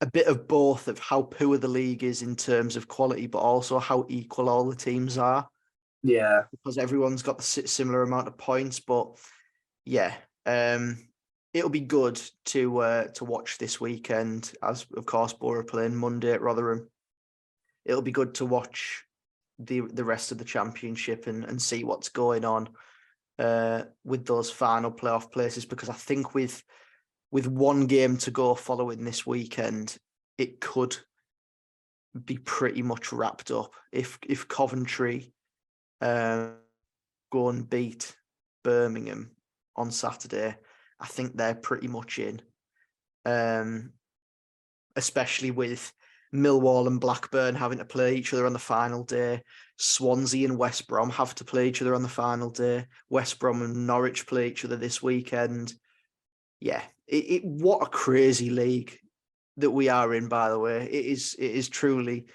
a bit of both of how poor the league is in terms of quality, but also how equal all the teams are. Yeah. Because everyone's got the similar amount of points. But yeah, it'll be good to watch this weekend, as of course Boro playing Monday at Rotherham. It'll be good to watch the rest of the Championship and see what's going on with those final playoff places, because I think with one game to go following this weekend, it could be pretty much wrapped up. If Coventry go and beat Birmingham on Saturday, I think they're pretty much in. Especially with Millwall and Blackburn having to play each other on the final day. Swansea and West Brom have to play each other on the final day. West Brom and Norwich play each other this weekend. Yeah, what a crazy league that we are in, by the way. It is truly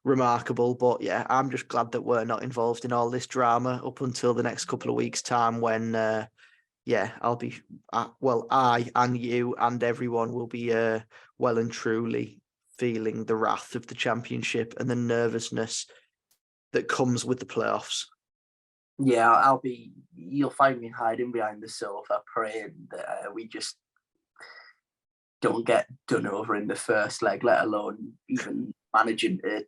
remarkable. But yeah, I'm just glad that we're not involved in all this drama up until the next couple of weeks' time when, I'll be, I and you and everyone will be well and truly feeling the wrath of the Championship and the nervousness that comes with the playoffs. Yeah, you'll find me hiding behind the sofa praying that we just don't get done over in the first leg, let alone even managing to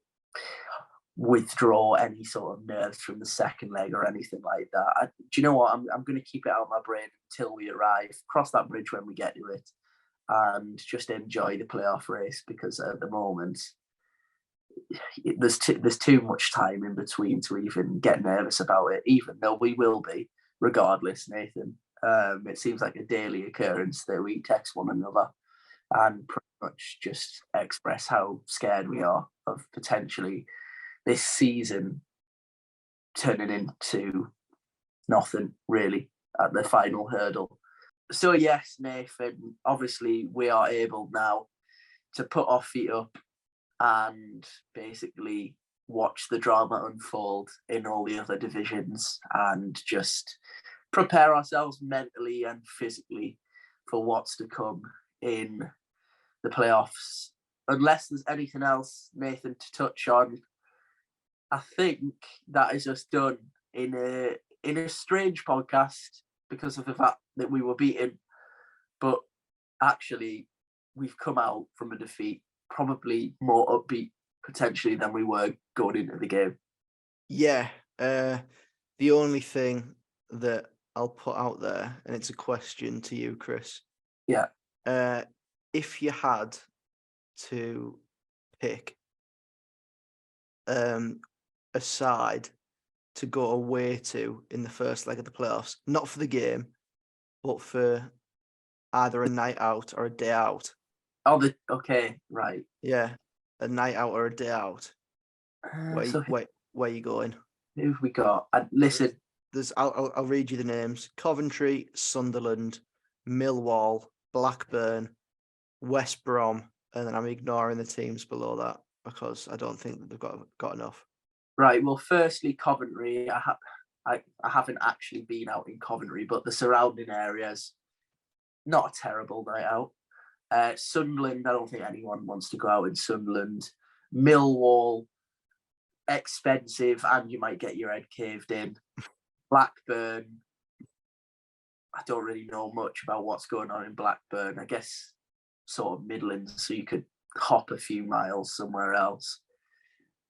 withdraw any sort of nerves from the second leg or anything like that. Do you know what? I'm going to keep it out of my brain until we arrive, cross that bridge when we get to it, and just enjoy the playoff race, because at the moment there's too much time in between to even get nervous about it, even though we will be regardless, Nathan. It seems like a daily occurrence that we text one another and pretty much just express how scared we are of potentially this season turning into nothing really at the final hurdle. So yes, Nathan, obviously we are able now to put our feet up and basically watch the drama unfold in all the other divisions and just prepare ourselves mentally and physically for what's to come in the playoffs. Unless there's anything else, Nathan, to touch on, I think that is us done in a strange podcast because of the fact that we were beaten, but actually we've come out from a defeat probably more upbeat potentially than we were going into the game. Yeah, the only thing that I'll put out there, and it's a question to you, Chris. Yeah. If you had to pick a side to go away to in the first leg of the playoffs, not for the game, but for either a night out or a day out. Okay, right. Yeah, a night out or a day out. Where are you going? Who have we got? Listen, I'll read you the names: Coventry, Sunderland, Millwall, Blackburn, West Brom, and then I'm ignoring the teams below that because I don't think that they've got enough. Right. Well, firstly, Coventry. I haven't actually been out in Coventry, but the surrounding areas, not a terrible night out. Sunderland, I don't think anyone wants to go out in Sunderland. Millwall, expensive, and you might get your head caved in. Blackburn, I don't really know much about what's going on in Blackburn. I guess sort of Midlands, so you could hop a few miles somewhere else.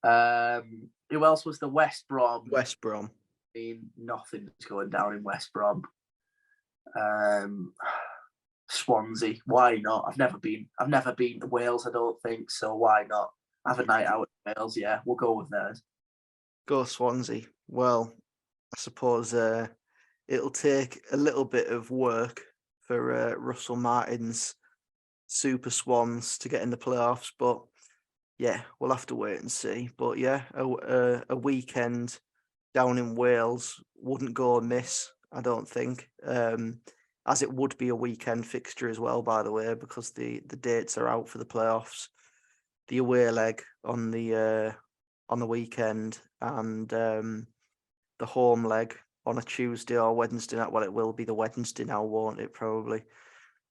Who else was the West Brom? West Brom. I mean, nothing's going down in West Brom. Swansea, why not? I've never been to Wales, I don't think, so why not have a night out in Wales? Yeah, we'll go with theirs. Go Swansea. Well, I suppose it'll take a little bit of work for Russell Martin's Super Swans to get in the playoffs, but yeah, we'll have to wait and see. But yeah, a weekend down in Wales wouldn't go amiss, I don't think. As it would be a weekend fixture as well, by the way, because the dates are out for the playoffs. The away leg on the weekend and the home leg on a Tuesday or Wednesday night. Well, it will be the Wednesday now, won't it? Probably.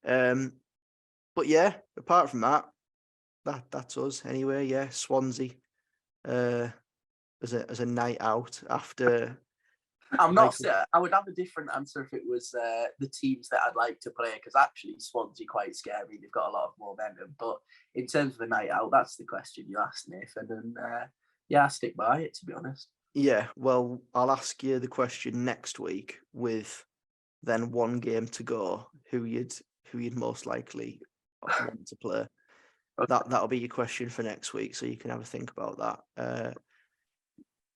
But yeah, apart from that, that's us anyway. Yeah, Swansea as a night out after. I'm not. I would have a different answer if it was the teams that I'd like to play, because actually Swansea quite scare me. They've got a lot of momentum. But in terms of a night out, that's the question you asked, Nathan, and I stick by it, to be honest. Yeah, well, I'll ask you the question next week with then one game to go. Who you'd most likely want to play? Okay. That'll be your question for next week, so you can have a think about that.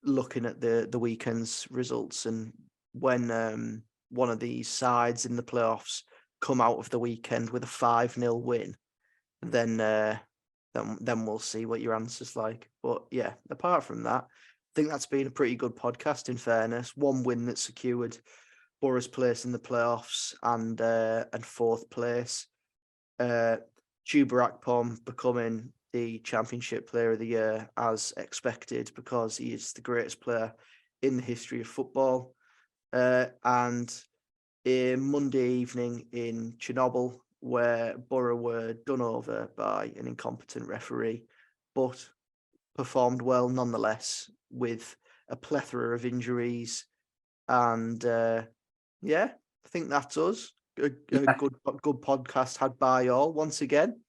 Looking at the weekend's results, and when one of these sides in the playoffs come out of the weekend with a 5-0 win, then we'll see what your answer's like. But yeah, apart from that, I think that's been a pretty good podcast, in fairness. One win that secured Boro's place in the playoffs and 4th place. Chuba Akpom becoming the Championship Player of the Year as expected, because he is the greatest player in the history of football. And a Monday evening in Chernobyl, where Boro were done over by an incompetent referee, but performed well nonetheless with a plethora of injuries. And I think that's us. A good podcast had by all once again.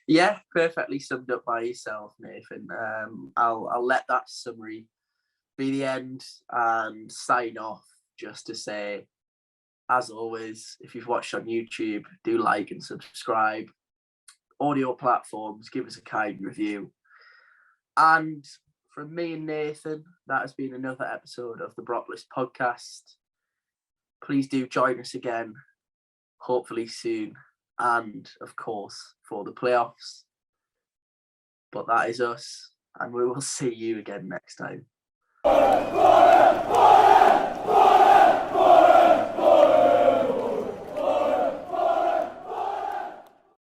Yeah, perfectly summed up by yourself, Nathan. I'll let that summary be the end and sign off just to say, as always, if you've watched on YouTube, do like and subscribe. Audio platforms, give us a kind review. And from me and Nathan, that has been another episode of the Boropolis Podcast. Please do join us again, hopefully soon, and of course for the playoffs. But that is us, and we will see you again next time.